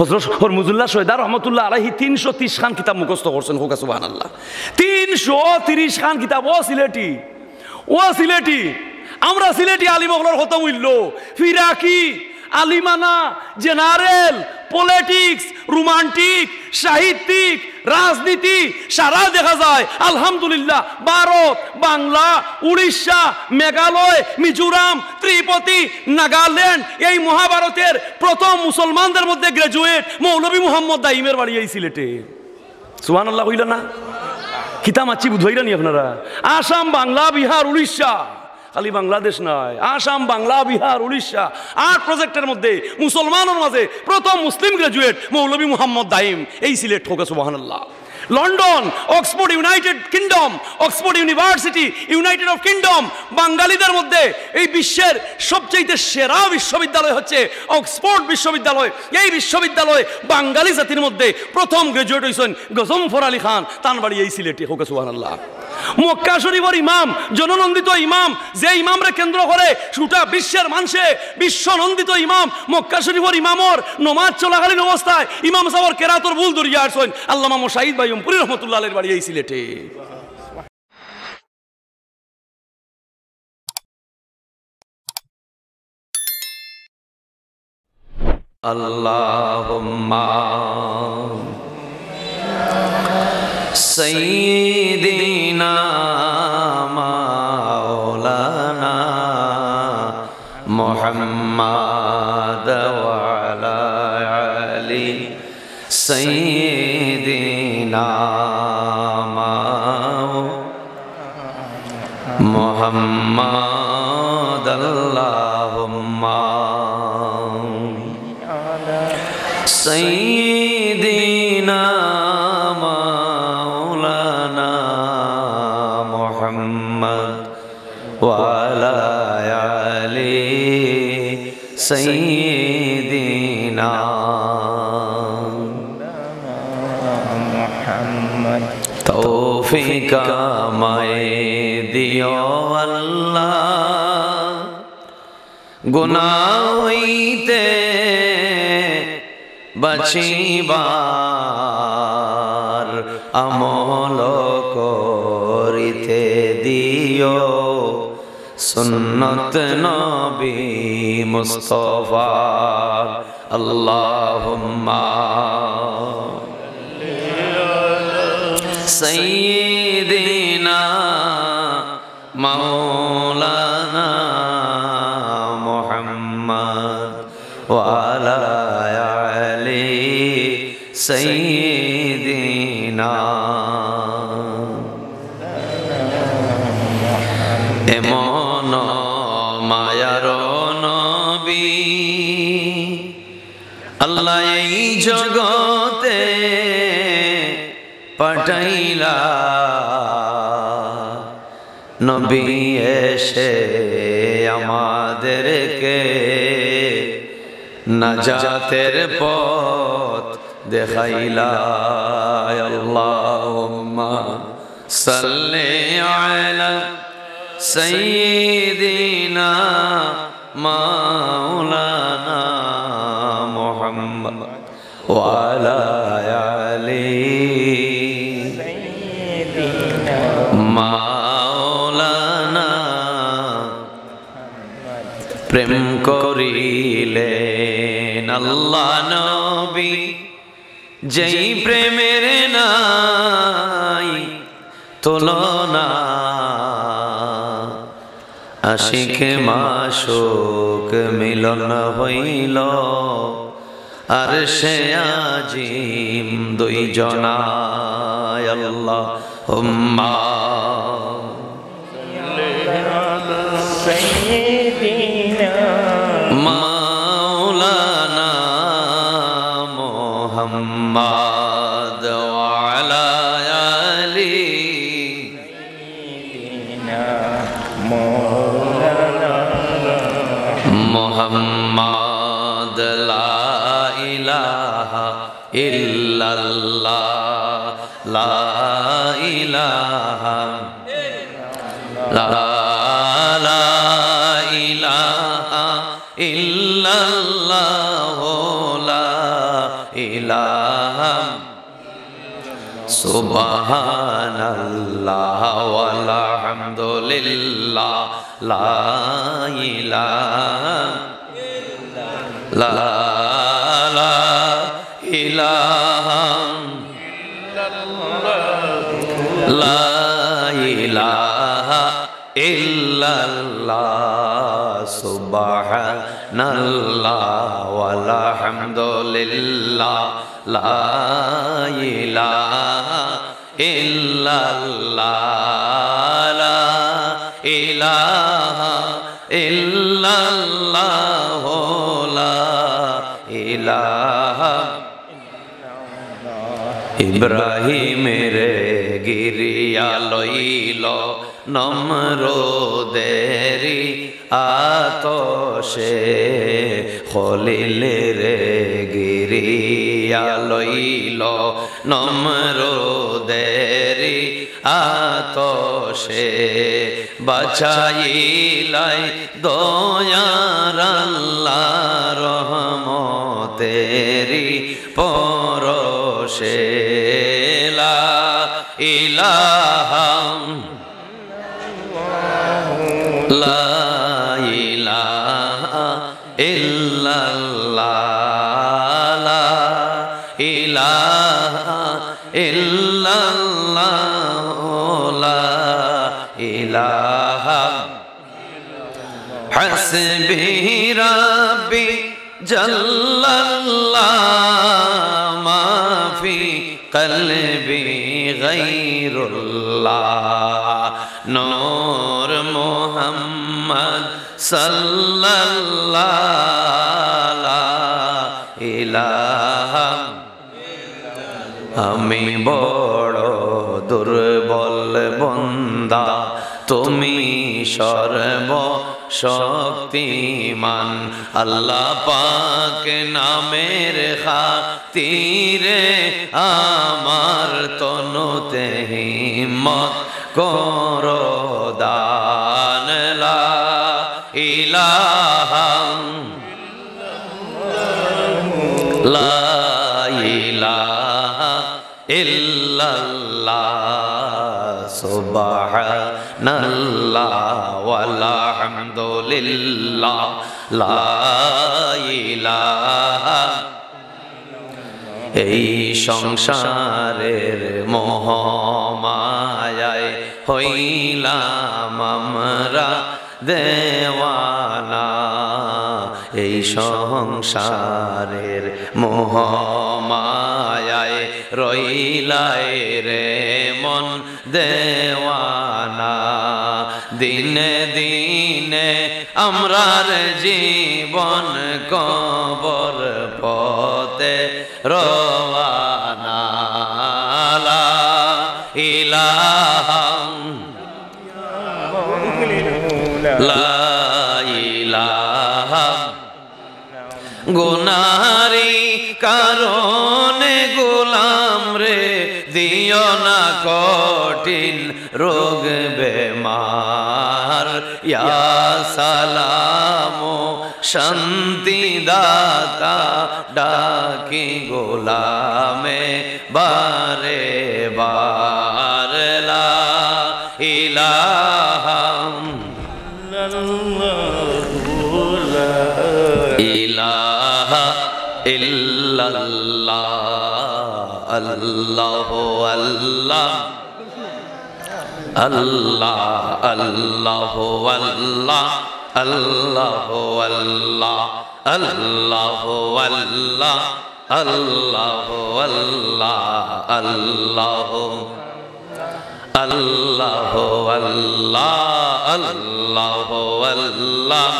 হযরত হরমুজুল্লাহ শহীদ রহমতুল্লাহ আলাইহি 330 খান কিতাব মুখস্থ করছেন। হোক সুবহানাল্লাহ। 330 খান কিতাব। ও সিলেটি আমরা সিলেটি আলিমগলর খতম হইল। ফিরাকি আলিমানা জেনারেল পলিটিক্স রোমান্টিক সাহিত্যিক রাজনীতি সারা দেখা যায় আলহামদুলিল্লাহ। ভারত বাংলা উড়িষ্যা মেঘালয় মিজোরাম ত্রিপুরা নাগাল্যান্ড এই মহাভারতের প্রথম মুসলমানদের মধ্যে গ্রাজুয়েট মৌলভী মুহাম্মদ দাইমের বাড়ি এই সিলেটে। সুবহানাল্লাহ হইল না? কিতাব আছি বুঝাইরা নি আপনারা? আসাম বাংলা বিহার উড়িষ্যা, খালি বাংলাদেশ নয়, আসাম বাংলা বিহার উড়িষ্যা 8 প্রজেক্টের মধ্যে মুসলমানের মাঝে প্রথম মুসলিম গ্রাজুয়েট মৌলভী মুহাম্মদ দাইম এই সিলেট। হোক সুবহানাল্লাহ। London Oxford United kingdom Oxford university United of kingdom বাঙালিদের মধ্যে এই বিশ্বের সবচেয়ে সেরা বিশ্ববিদ্যালয় হচ্ছে অক্সফোর্ড বিশ্ববিদ্যালয়। এই বিশ্ববিদ্যালয় বাঙালি জাতির মধ্যে প্রথম গ্রাজুয়েট হয়েছেন গজমফর আলী খান, তার বাড়ি এই সিলেটে। হোক সুবহানাল্লাহ। মক্কা শরীফের ইমাম জননন্দিত ইমাম, যে ইমামরে কেন্দ্র করে গোটা বিশ্বের মানুষে বিশ্বনন্দিত ইমাম মক্কা শরীফের ইমামর নমাজ চলাকালীন অবস্থায় ইমাম সাহেবের কেরাতর ভুল ধরিয়া আসছেন আল্লামা মুশাহিদ ভাই পুরি রহমতুল্লাহ আলাইহির বাড়ি এই সিলেটে। আল্লাহুম্মা সাইয়্যিদিনা মাওলানা মুহাম্মাদ ওয়া আলা আলি সাইয়্যিদিনা মুহাম্মাদ আল্লাহুম্মা সাইয়্যিদিনা মাওলানা মুহাম্মাদ ওয়া আলা আলি সাইয়্যিদিনা মুহাম্মাদ। তৌফিক আমায় দিও আল্লাহ, গুনাহ হইতে বাঁচিবার আমল করিতে দিও, সুন্নত নবী মুস্তাফার। আল্লাহুম্মা সাইয়্যিদিনা মাওলানা মুহাম্মাদ ওয়া আলা আলি সাইয়্যিদিনা। এমন মায়ার নবী আল্লাহ এই জগতে পাঠাইলা, নবী এসে আমাদেরকে নাজাতের পথ দেখাইলা। আল্লাহুম্মা সাল্লি আলা সাইয়্যিদিনা মাওলানা মুহাম্মদ ওয়া আলা আলি সাইয়্যিদিনা মাওলানা। প্রেম করিলেন আল্লাহ নবী, যেই প্রেমের নাই তুলনা, আশিক মাশুক মিলন হইল আরশে আজিম দুই জনায়। আল্লাহুম্মা সাইয়্যিদিনা মাওলানা মুহাম্মাদ ওয়া আলা আলি সাইয়্যিদিনা মাওলানা মুহাম্মাদ। লা ইলাহা ইল্লাল্লাহ, লা ইলাহা লা ইলাহা ইল্লাল্লাহ, লা ইলাহা সুবহানাল্লাহ ওয়ালহামদুলিল্লাহ লা ইলাহা লা ইলাহা লা ইলাহা ইল্লাল্লাহ সুবহানাল্লাহ ওয়ালহামদুলিল্লাহ লা ইলাহা ইল্লাল্লাহ লা ইলাহা ইল্লাল্লাহ লা ইলাহা ইব্রাহিমের গিরিয়া লইল নমরুদেরি আতশে খলিলের গিরিয়া লইল নমরুদেরি আতশে বাঁচাইলাই দয়ার আল্লাহ রহমতেরি পরশে লা ইলাহা লা ইলাহা ইল্লাল্লাহ লা ইলাহা ইল্লাল্লাহ লা ইলাহা হাসবি রাব্বি জাল্লাল্লাহ মা ফি কলবি গায়রুল্লাহ নূর মুহাম্মদ সাল্লাল্লাহু ইলাহা আমি বড় দুর্বল বান্দা তুমি সর্ব শক্তিমান আল্লাহ পাক নামের খাতিরে আমার তনুতে হিম্মত করো দান লা ইলাহা লা ইলাহা ইল্লাল্লাহ সুবহানাল্লাহ ওয়ালহামদুলিল্লাহ লা ইলাহা এই সংসারের মোহ মায়ায় হইলাম আমরা দেওয়ানা এই সংসারের মোহ মায়ায় রইলাই রে মন দেওয়ানা দিনে দিনে আমরার জীবন কবর পথে রওয়ানা লা ইলাহা লা ইলাহা গুনারি কারণে গোলাম রে দিও না কঠিন রোগ বেমার ইয়া সালাম শান্তি দাতা ডাকি গোলামে বারে বার লা ইলাহা ইলাহা ইল্লাল্লাহ আল্লাহু আল্লাহ আল্লাহ আল্লাহু আল্লাহ আল্লাহু আল্লাহ আল্লাহু আল্লাহ আল্লাহু আল্লাহ আল্লাহু আল্লাহু আল্লাহ আল্লাহু আল্লাহ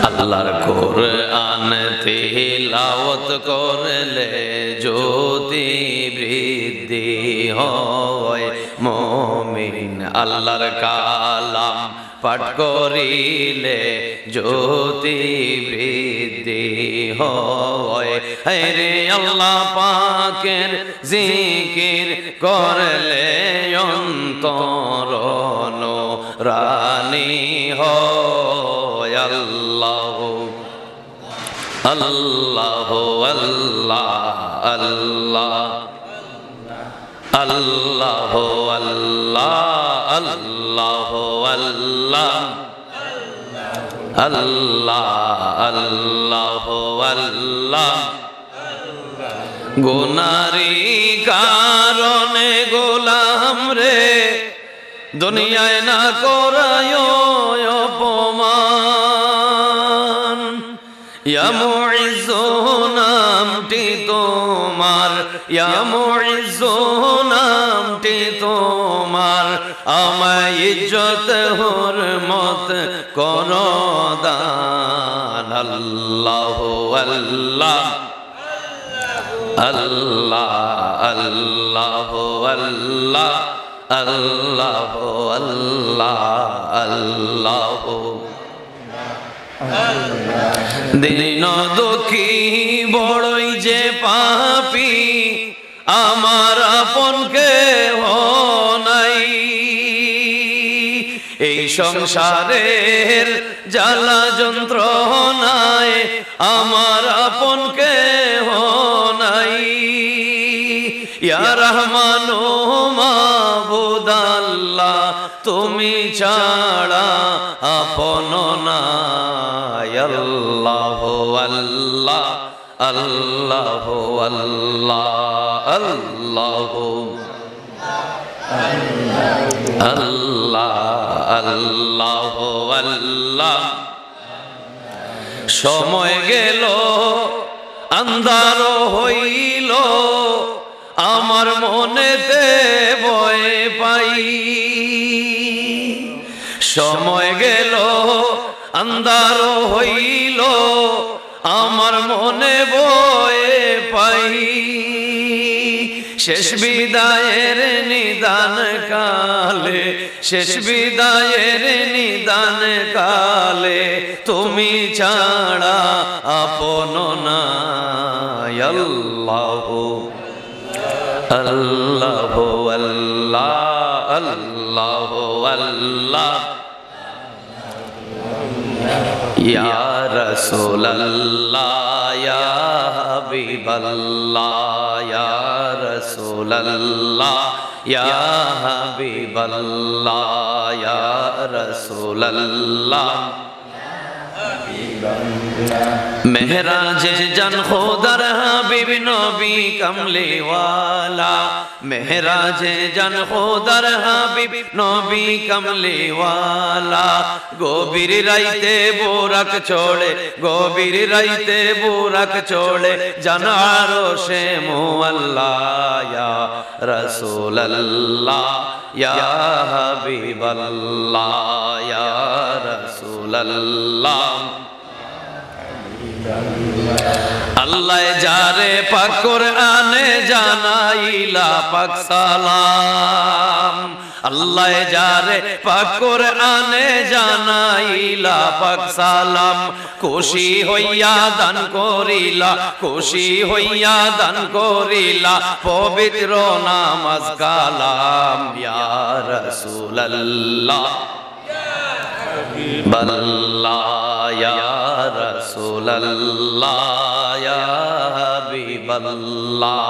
আল্লাহর কোরআন তিলাওয়াত করলে জ্যোতি বৃদ্ধি হয় মুমিন আল্লাহর কালাম পাঠ করিলে জ্যোতি বৃদ্ধি হয় রে আল্লাহ পাকের জিকির করলে অন্তর নূরানি হয় আল্লাহ আল্লাহ আল্লাহ আল্লাহ আল্লাহ আল্লাহ আল্লাহ আল্লাহ আল্লাহ আল্লাহ আল্লাহ গুনারি কারণে গোলাম রে দুনিয়ায় না করায় অপমান ইয়া মুইজ্জু নামটি তোমার ইয়া মুইজ্জু নামটি তোমার আমায় ইজ্জত হুরমত করো দান আল্লাহ আল্লাহ আল্লাহ আল্লাহ আল্লাহ আল্লাহ আল্লাহ আল্লাহ দিন দুঃখী বড়ই যে পাপী আমার আপন কেহ নাই এই সংসারের জ্বালা যন্ত্রণায় আমার আপন কেহ নাই ইয়া রহমান মাবুদ আল্লাহ তুমি ছাড়া আপন নাই আল্লাহ আল্লাহ আল্লাহ আল্লাহ আল্লাহ আল্লাহ আল্লাহ আল্লাহ সময় গেল আন্ধার হইল আমার মনেতে ভয় পাই সময় গেল আন্ধার হইল আমার মনে ভয় পাই শেষ বিদায়ের নিদান কালে শেষ বিদায়ের নিদান কালে তুমি ছাড়া আপন নাই আল্লাহ আল্লাহ আল্লাহ আল্লাহ আল্লাহ ইয়া রাসূলুল্লাহ ইয়া হাবিবাল্লাহ ইয়া রাসূলুল্লাহ ইয়া হাবিবাল্লাহ ইয়া রাসূলুল্লাহ মেহরাজে জান খোদার হাবিব নবী কামলি ওয়ালা মেহরাজে জান খোদার হাবিব নবী কামলি ওয়ালা গভীর রাইতে বুরাক চড়ে গভীর রাইতে বুরাক চড়ে জানার সে মুআল্লা ইয়া রাসূলুল্লাহ ইয়া হাবিবাল্লাহ ইয়া রাসূলুল্লাহ আল্লাহ যারে পাক কোরআনে জানাইলা পাক সালাম আল্লাহ যারে পাক কোরআনে জানাইলা পাক সালাম খুশি হইয়া দান করিলা খুশি হইয়া দান করিলা পবিত্র নামাজ কালাম ইয়া রাসূলুল্লাহ বাল্লাহ ইয়া রাসূলুল্লাহ ইয়া হাবিবাল্লাহ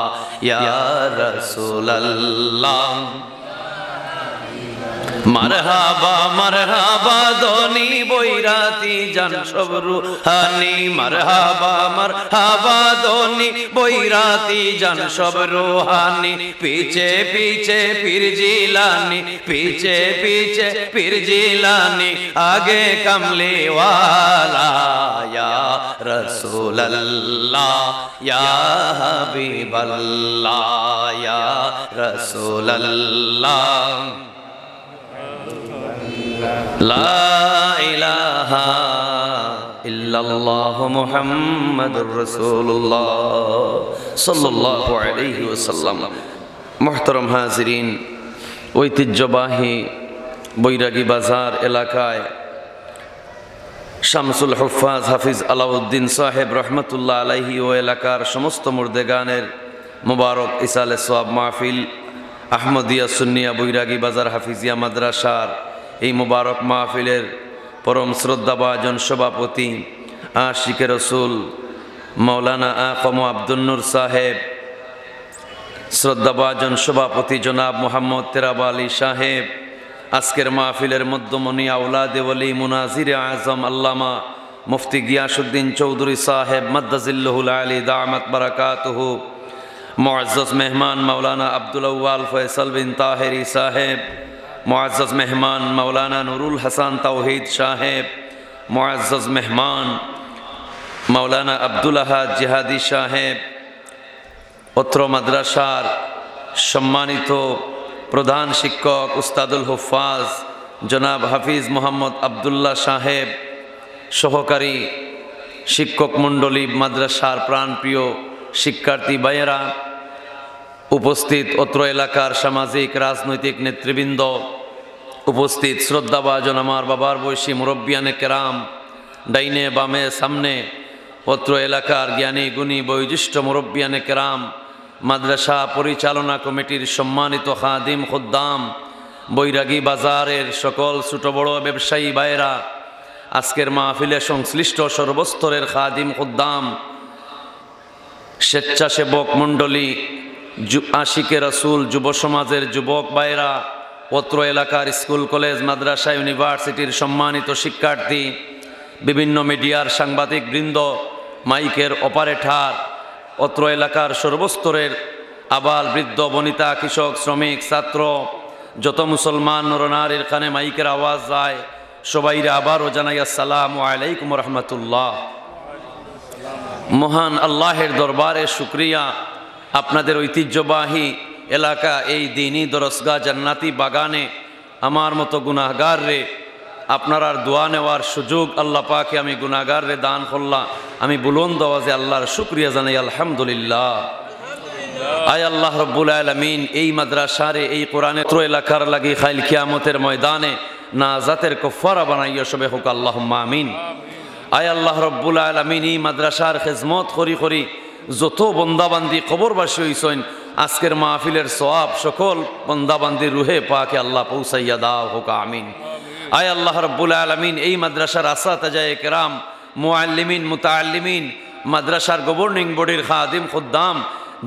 ইয়া রাসূলুল্লাহ মারহাবা মারহাবা দনি বৈরাতি জান সব রুহানি মারহাবা মারহাবা দনি বৈরাতি জান সব রুহানি পিছে পিছে পীর জিলানি পিছে পিছে পীর জিলানি আগে কামলি ওয়ালা ইয়া রাসূলুল্লাহ ইয়া হাবিবাল্লাহ ইয়া রাসূলুল্লাহ লা ইলাহা ইল্লাল্লাহু মুহাম্মাদুর রাসূলুল্লাহ সাল্লাল্লাহু আলাইহি ওয়াসাল্লাম। মুহতারাম হাজিরিন, ঐতিহ্যবাহী বৈরাগী বাজার এলাকায় শামসুল হুফাজ হাফিজ আলাউদ্দিন সাহেব রহমতুল্লাহ আলাইহি ও এলাকার সমস্ত মুর্দেগানের মুবারক ইসালে সোয়াব মাহফিল আহমদিয়া সুন্নিয়া বৈরাগী বাজার হাফিজিয়া মাদ্রাসার এই মুবারক মাহফিলের পরম শ্রদ্ধাভাজন সভাপতি আশিকে রসুল মৌলানা আকম আব্দুল নূর সাহেব, শ্রদ্ধাভাজন সভাপতি জনাব মোহাম্মদ তেরাব আলী সাহেব, আজকের মাহফিলের মধ্যমণি আউলাদে ওলি মুনাজিরে আজম আল্লামা মুফতি গিয়াসউদ্দিন চৌধুরী সাহেব মাদ্দাজিল্লাহুল আলী দামাত বারাকাতুহু, মুআজ্জাজ মেহমান মৌলানা আব্দুল আউয়াল ফয়সাল বিন তাহেরি সাহেব, মুআজ্জাজ মেহমান মৌলানা নুরুল হাসান তাওহীদ সাহেব, মুআজ্জাজ মেহমান মৌলানা আব্দুল আহাদ জিহাদি সাহেব, অত্র মাদ্রাসার সম্মানিত প্রধান শিক্ষক উস্তাদুল হুফাজ জনাব হাফিজ মোহাম্মদ আবদুল্লাহ সাহেব, সহকারী শিক্ষক মণ্ডলী, মাদ্রাসার প্রাণপ্রিয় শিক্ষার্থী ভাইয়েরা, উপস্থিত অত্র এলাকার সামাজিক রাজনৈতিক নেতৃবৃন্দ, উপস্থিত শ্রদ্ধাভাজন আমার বাবার বয়সী মুরব্বিয়ানে কেরাম, ডাইনে বামে সামনে অত্র এলাকার জ্ঞানী গুণী বয়োজ্যেষ্ঠ মুরব্বিয়ানে কেরাম, মাদ্রাসা পরিচালনা কমিটির সম্মানিত খাদিম খুদ্দাম, বৈরাগী বাজারের সকল ছোট বড় ব্যবসায়ী ভাইয়েরা, আজকের মাহফিলে সংশ্লিষ্ট সর্বস্তরের খাদিম খুদ্দাম, স্বেচ্ছাসেবক মণ্ডলী, আশিকে রাসূল যুব সমাজের যুবক ভাইয়েরা, অত্র এলাকার স্কুল কলেজ মাদ্রাসা ইউনিভার্সিটির সম্মানিত শিক্ষার্থী, বিভিন্ন মিডিয়ার সাংবাদিক বৃন্দ, মাইকের অপারেটর, অত্র এলাকার সর্বস্তরের আবাল বৃদ্ধ বনিতা কৃষক শ্রমিক ছাত্র, যত মুসলমান নরনারীর কানে মাইকের আওয়াজ যায়, সবাইরে আবারও জানাই আসসালামু আলাইকুম রহমতুল্লাহ। মহান আল্লাহের দরবারে শুকরিয়া, আপনাদের ঐতিহ্যবাহী এলাকা এই দিনী দরসগাহ জান্নাতি বাগানে আমার মতো গুনাহগার রে আপনার আর দোয়া নেওয়ার সুযোগ আল্লাহ পাকে আমি গুনাহগার রে দান করলাম। আমি বুলন্দ আওয়াজে আল্লাহর শুকরিয়া জানাই আলহামদুলিল্লাহ। আয় আল্লাহ রব্বুল আলামিন, এই মাদ্রাসারে এই কোরআনের এলাকার লাগি খাইল কিয়ামতের ময়দানে নাজাতের কফারা বানাইয়া সবে হোক আল্লাহুম্মা আমিন। আয় আল্লাহ রব্বুল আলামিন, এই মাদ্রাসার খেজমত করি করি যত বন্দাবান্দি কবরবাসী হইছেন, আজকের মাহফিলের সওয়াব সকল বন্দাবান্দির রুহে পাকে আল্লাহ পৌঁছাইয়া দাও হোক আমিন। আয় আল্লাহ রব্বুল আলামিন, এই মাদ্রাসার আসাতাজায়ে কেরাম, মুআল্লিমিন, মুতাআল্লিমিন, মাদ্রাসার গভর্নিং বডির খাদিম খুদ্দাম,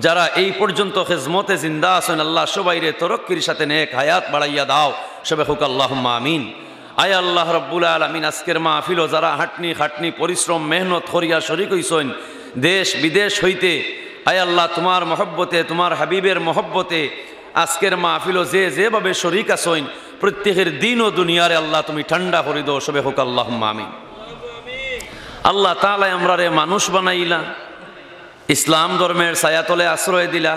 যারা এই পর্যন্ত খেজমতে জিন্দা আছেন, আল্লাহ সবাইরে তরক্কির সাথে নেক হায়াত বাড়াইয়া দাও সবে হোক আল্লাহুম্মা আমিন। আয় আল্লাহ রব্বুল আলামিন, আজকের মাহফিলও যারা হাঁটনি খাটনি পরিশ্রম মেহনত করিয়া শরীক হইছেন দেশ বিদেশ হইতে, আয় আল্লাহ তোমার মহব্বতে, তোমার হাবিবের মহব্বতে আজকের মাহফিলও যে যেভাবে শরীক আছেন, প্রত্যেকের দিন ও দুনিয়ারে আল্লাহ তুমি ঠান্ডা করে দাও সবে হোক আল্লাহুম্মা আমিন। আল্লাহ তাআলা আমরারে মানুষ বানাইলা, ইসলাম ধর্মের ছায়াতলে আশ্রয় দিলা,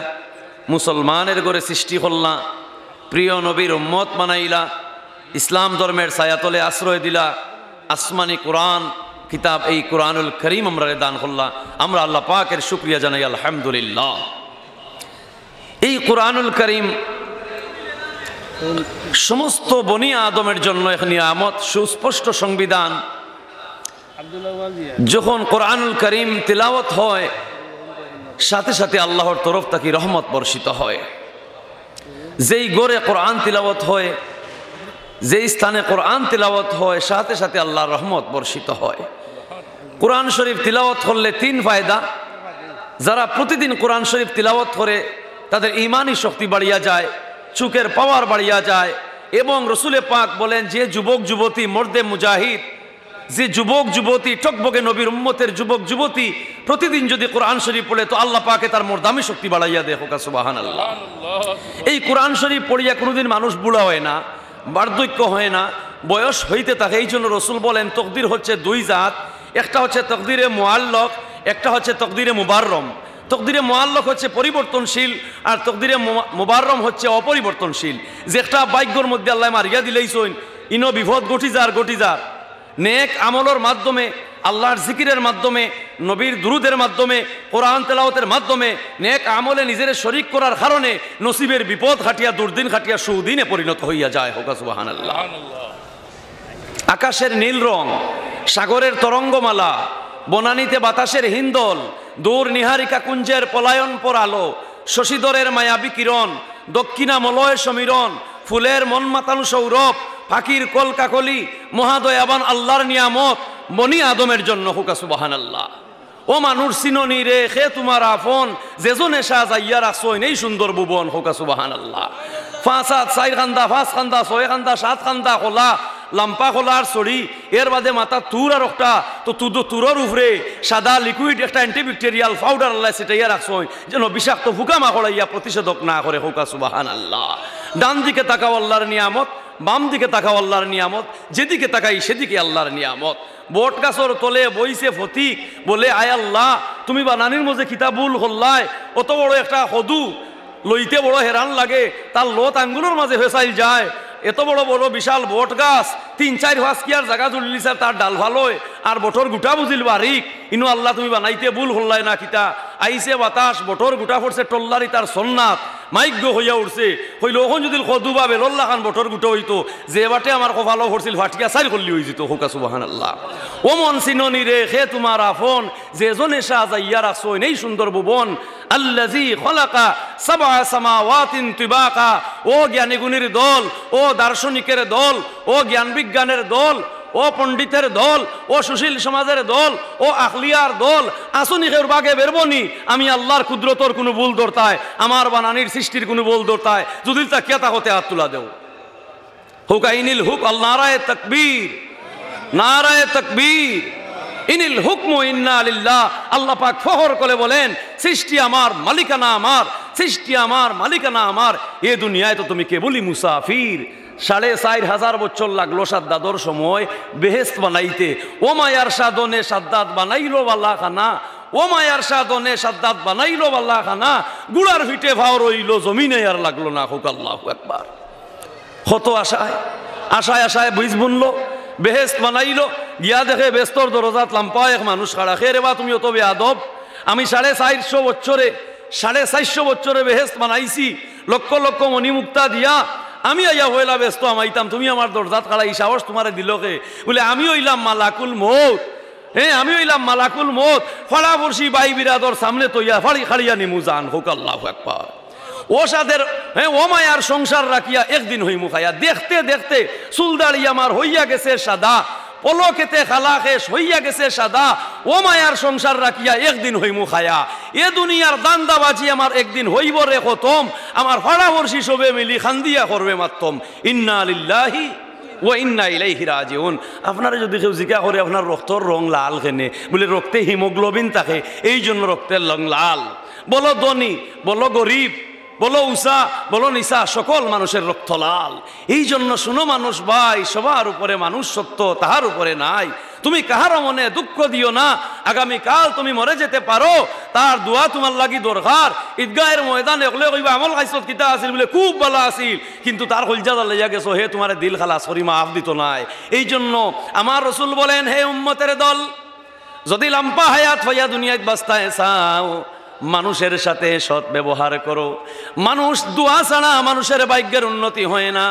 মুসলমানের ঘরে সৃষ্টি করলা, প্রিয় নবীর উম্মত বানাইলা, ইসলাম ধর্মের ছায়াতলে আশ্রয় দিলা, আসমানি কোরআন কিতাব এই কোরআনুল করিম আমরা দান করলা। আমরা আল্লাহ পাকের শুকরিয়া জানাই আলহামদুলিল্লাহ। এই কোরআনুল করিম সমস্ত বনি আদমের জন্য এক নিয়ামত, সুস্পষ্ট সংবিধান। যখন কোরআনুল করিম তিলাওয়াত হয়, সাথে সাথে আল্লাহর তরফ থেকে রহমত বর্ষিত হয়। যেই ঘরে কোরআন তিলাওয়াত হয়, যেই স্থানে কোরআন তিলাওয়াত হয়, সাথে সাথে আল্লাহর রহমত বর্ষিত হয়। কোরআন শরীফ তিলাওয়াত করলে তিন ফায়দা। যারা প্রতিদিন কোরআন শরীফ তিলাওয়াত করে তাদের ঈমানি শক্তি বাড়িয়া যায়, চোখের পাওয়ার বাড়িয়া যায়। এবং রসুলে পাক বলেন, যে যুবক যুবতী মর্দে মুজাহিদ, যে যুবক যুবতী টকবগে নবীর উম্মতের যুবক যুবতী প্রতিদিন যদি কোরআন শরীফ পড়ে, তো আল্লাহ পাকে তার মর্দামি শক্তি বাড়াইয়া দেয়। হোক সুবহানাল্লাহ। এই কোরআন শরীফ পড়িয়া কোনোদিন মানুষ বুড়া হয় না, বার্ধক্য হয় না, বয়স হইতে থাকে। এই জন্য রসুল বলেন, তকদির হচ্ছে দুই জাত, একটা হচ্ছে তকদিরে মুআল্লাক, একটা হচ্ছে তকদিরে মুবাররম। তকদিরে মুআল্লাক হচ্ছে পরিবর্তনশীল, আর তকদিরে মুবাররম হচ্ছে অপরিবর্তনশীল। যে একটা ভাগ্যর মধ্যে আল্লাহ মারিয়া দিলেইছেন, ইনো বিপদ গঠি যার নেক আমলের মাধ্যমে, আল্লাহর জিকিরের মাধ্যমে, নবীর দুরুদের মাধ্যমে, কোরআন তেলাওয়াতের মাধ্যমে নেক আমলে নিজের শরীক করার কারণে নসিবের বিপদ খাটিয়া দুর্দিন খাটিয়া সুদিনে পরিণত হইয়া যায়। হোক সুবহানাল্লাহ। আকাশের নীল রং, সাগরের তরঙ্গমালা, বনানীতে বাতাসের হিন্দল, দূর নিহারিকা কুঞ্জের পলায়ন পর আলো, শশীধরের মায়াবী কিরণ, দক্ষিণা মলয় সমীরণ, ফুলের মন মাতানো সৌরভ, পাখির কলকাকলি, মহাদয়াবান আল্লাহর নিয়ামত বনি আদমের জন্য। হোক সুবহানাল্লাহ। ও মানুষ চিননি রে খে তোমার আফন যেজন এসা যাইয়া রাখছো এই সুন্দর ভুবন হোকা সুবহানাল্লাহ। 5 হাত 4 খান্দা 5 খান্দা 6 খান্দা 7 খান্দা খোলা লাম্পা খোলার ছড়ি এর বাদে মাথা তুর আর একটা তো তুরের উপরে সাদা লিকুইড একটা অ্যান্টিব্যাকটেরিয়াল পাউডার আল্লাহ সেটাইয়া রাখছো যেন বিষাক্ত ফুকামা করাইয়া প্রতিষেধক না করে হোকা সুবহানাল্লাহ। ডান দিকে তাকাও আল্লাহর নিয়ামত, বাম দিকে তাকাও আল্লাহর নিয়ামত, যেদিকে তাকাই সেদিকে আল্লাহর নিয়ামত। বট গাছর তলে বইছে ফতিক বলে আয় আল্লাহ তুমি বানানির মধ্যে কিতাবুল হল্লায় অত বড় একটা হদু লইতে বড় হেরান লাগে, তার লত আঙ্গুলের মাঝে ফেসাইল যায়। এত বড় বড় বিশাল বট গাছ 3-4 হাস কি আর জায়গা জুড়লি স্যার তার ডাল ভালোয় আর বটর গুটা বুঝিল বারিক ইনু আল্লাহ তুমি বানাইতে ভুল হল্লায় না কিতা আইসে বাতাস বটর গুটা পড়ছে টল্লারি তার সন্ন্যাত মাইগ্য হইয়া উঠছে হইল ওখন যদি খদু বা বেলল্লা খান বটর গুটা হইতো যে বাটে আমার কপালো পড়ছিল ফাটিয়া সাইল করলি হয়ে যেত হোকা সুবহানাল্লাহ। ও মন সিননি রে খে তোমার আফন যেজন এসা যাইয়া রাখছো এই সুন্দর ভুবন আল্লাযী খলাকা সাবআ সামাওয়াতিন তিবাকা। ও জ্ঞানী গুণীর দল, ও দার্শনিকের দল, ও জ্ঞান বিজ্ঞানের দল, ও পণ্ডিতের দল, ও সুশীল সমাজের দল, ও আখলিয়ার দল আসুনি খের বাগে বেরবনি আমি আল্লাহর কুদরতর কোনো ভুল ধরতায় আমার বানানির সৃষ্টির কোনো ভুল ধরতায় যদি তাকিয়া তা হতে হাত তুলা দেও হুকা ইনিল হুক আল নারায়ে তাকবীর, নারায়ে তাকবীর, ইনিল হুকমু ইন্না লিল্লাহ। আল্লাহ পাক ফখর করে বলেন সৃষ্টি আমার, মালিকানা আমার, সৃষ্টি আমার, মালিকানা আমার। এ দুনিয়ায় তো তুমি কেবলই মুসাফির। 4,500 বছর লাগলো সাদ্দাদর সময় বেহেস্ত বানাইতে। ও মায়ার সাধনে সাদ্দাত বানাইলো বাল্লা খানা, ও মায়ার সাধনে সাদ্দাত বানাইলো বাল্লা খানা, গুড়ার ভিটে ভাও রইল জমিনে আর লাগলো না। হোক আল্লাহু আকবার। কত আশায় আশায় আশায় বীজ বুনলো, বেহেস্ত বানাইলো, গিয়া দেখে বেস্তর দরজাত লাম্পা এক মানুষ খাড়া। খে রে বা তুমি অত বেয়াদব, আমি 450 বছরে বেহেস্ত বানাইছি লক্ষ লক্ষ মণিমুক্তা দিয়া, আমি আইয়া হইলা ব্যস্ত আমাইতাম, তুমি আমার দরজাত খাড়াই সাহস তোমারে দিলকে বলে আমি হইলাম মালাকুল মৌত। হ্যাঁ আমি হইলাম মালাকুল মৌত, ফড়া বর্ষি বাই বিরাদর সামনে তৈয়া ফাড়ি খাড়িয়া নিমু যান। হোক আল্লাহু আকবার। ও সাদের হ্যাঁ ও মায়ার সংসার রাখিয়া একদিন হইমু খাইয়া, দেখতে দেখতে চুলদাড়ি আমার হইয়া গেছে সাদা, পলকেতে খালা খেস হইয়া গেছে সাদা। ও মায়ার সংসার রাখিয়া একদিন হইমু খায়া, এ দুনিয়ার দান্দাবাজি আমার একদিন হইব রে খতম, আমার ফাড়া বর্ষি সবে মিলি খান্দিয়া করবে মাত্তম। ইন্না লিল্লাহি ও ইন্না ইলাইহি রাজিউন। আপনারা যদি কেউ জিজ্ঞাসা করে আপনার রক্তর রং লাল কেনে, বলে রক্তে হিমোগ্লোবিন থাকে এই জন্য রক্তের রং লাল। বলো ধনী, বলো গরিব, বলো উষা, বলো নিশা, সকল মানুষের রক্ত লাল। এই জন্য শুনো মানুষ ভাই, সবার উপরে মানুষ সত্য, তাহার উপরে নাই। তুমি কাহার মনে দুঃখ দিও না, আগামীকাল তুমি মরে যেতে পারো, তার দোয়া তোমার লাগি দরকার। ঈদগাহের ময়দানে ওগুলো কইবা আমল খাইছত কিতা আছিল বলে খুব ভালো আছিল, কিন্তু তার কলজাদা লইয়া গেছো, হে তোমার দিল খালাস করি মাফ দিত নাই। এই জন্য আমার রসুল বলেন, হে উম্মতের দল, যদি লম্বা হায়াত হইয়া দুনিয়ায় বাস্তায় চাও, মানুষের সাথে সৎ ব্যবহার করো। মানুষ দোয়া ছাড়া মানুষের ভাগ্যের উন্নতি হয় না,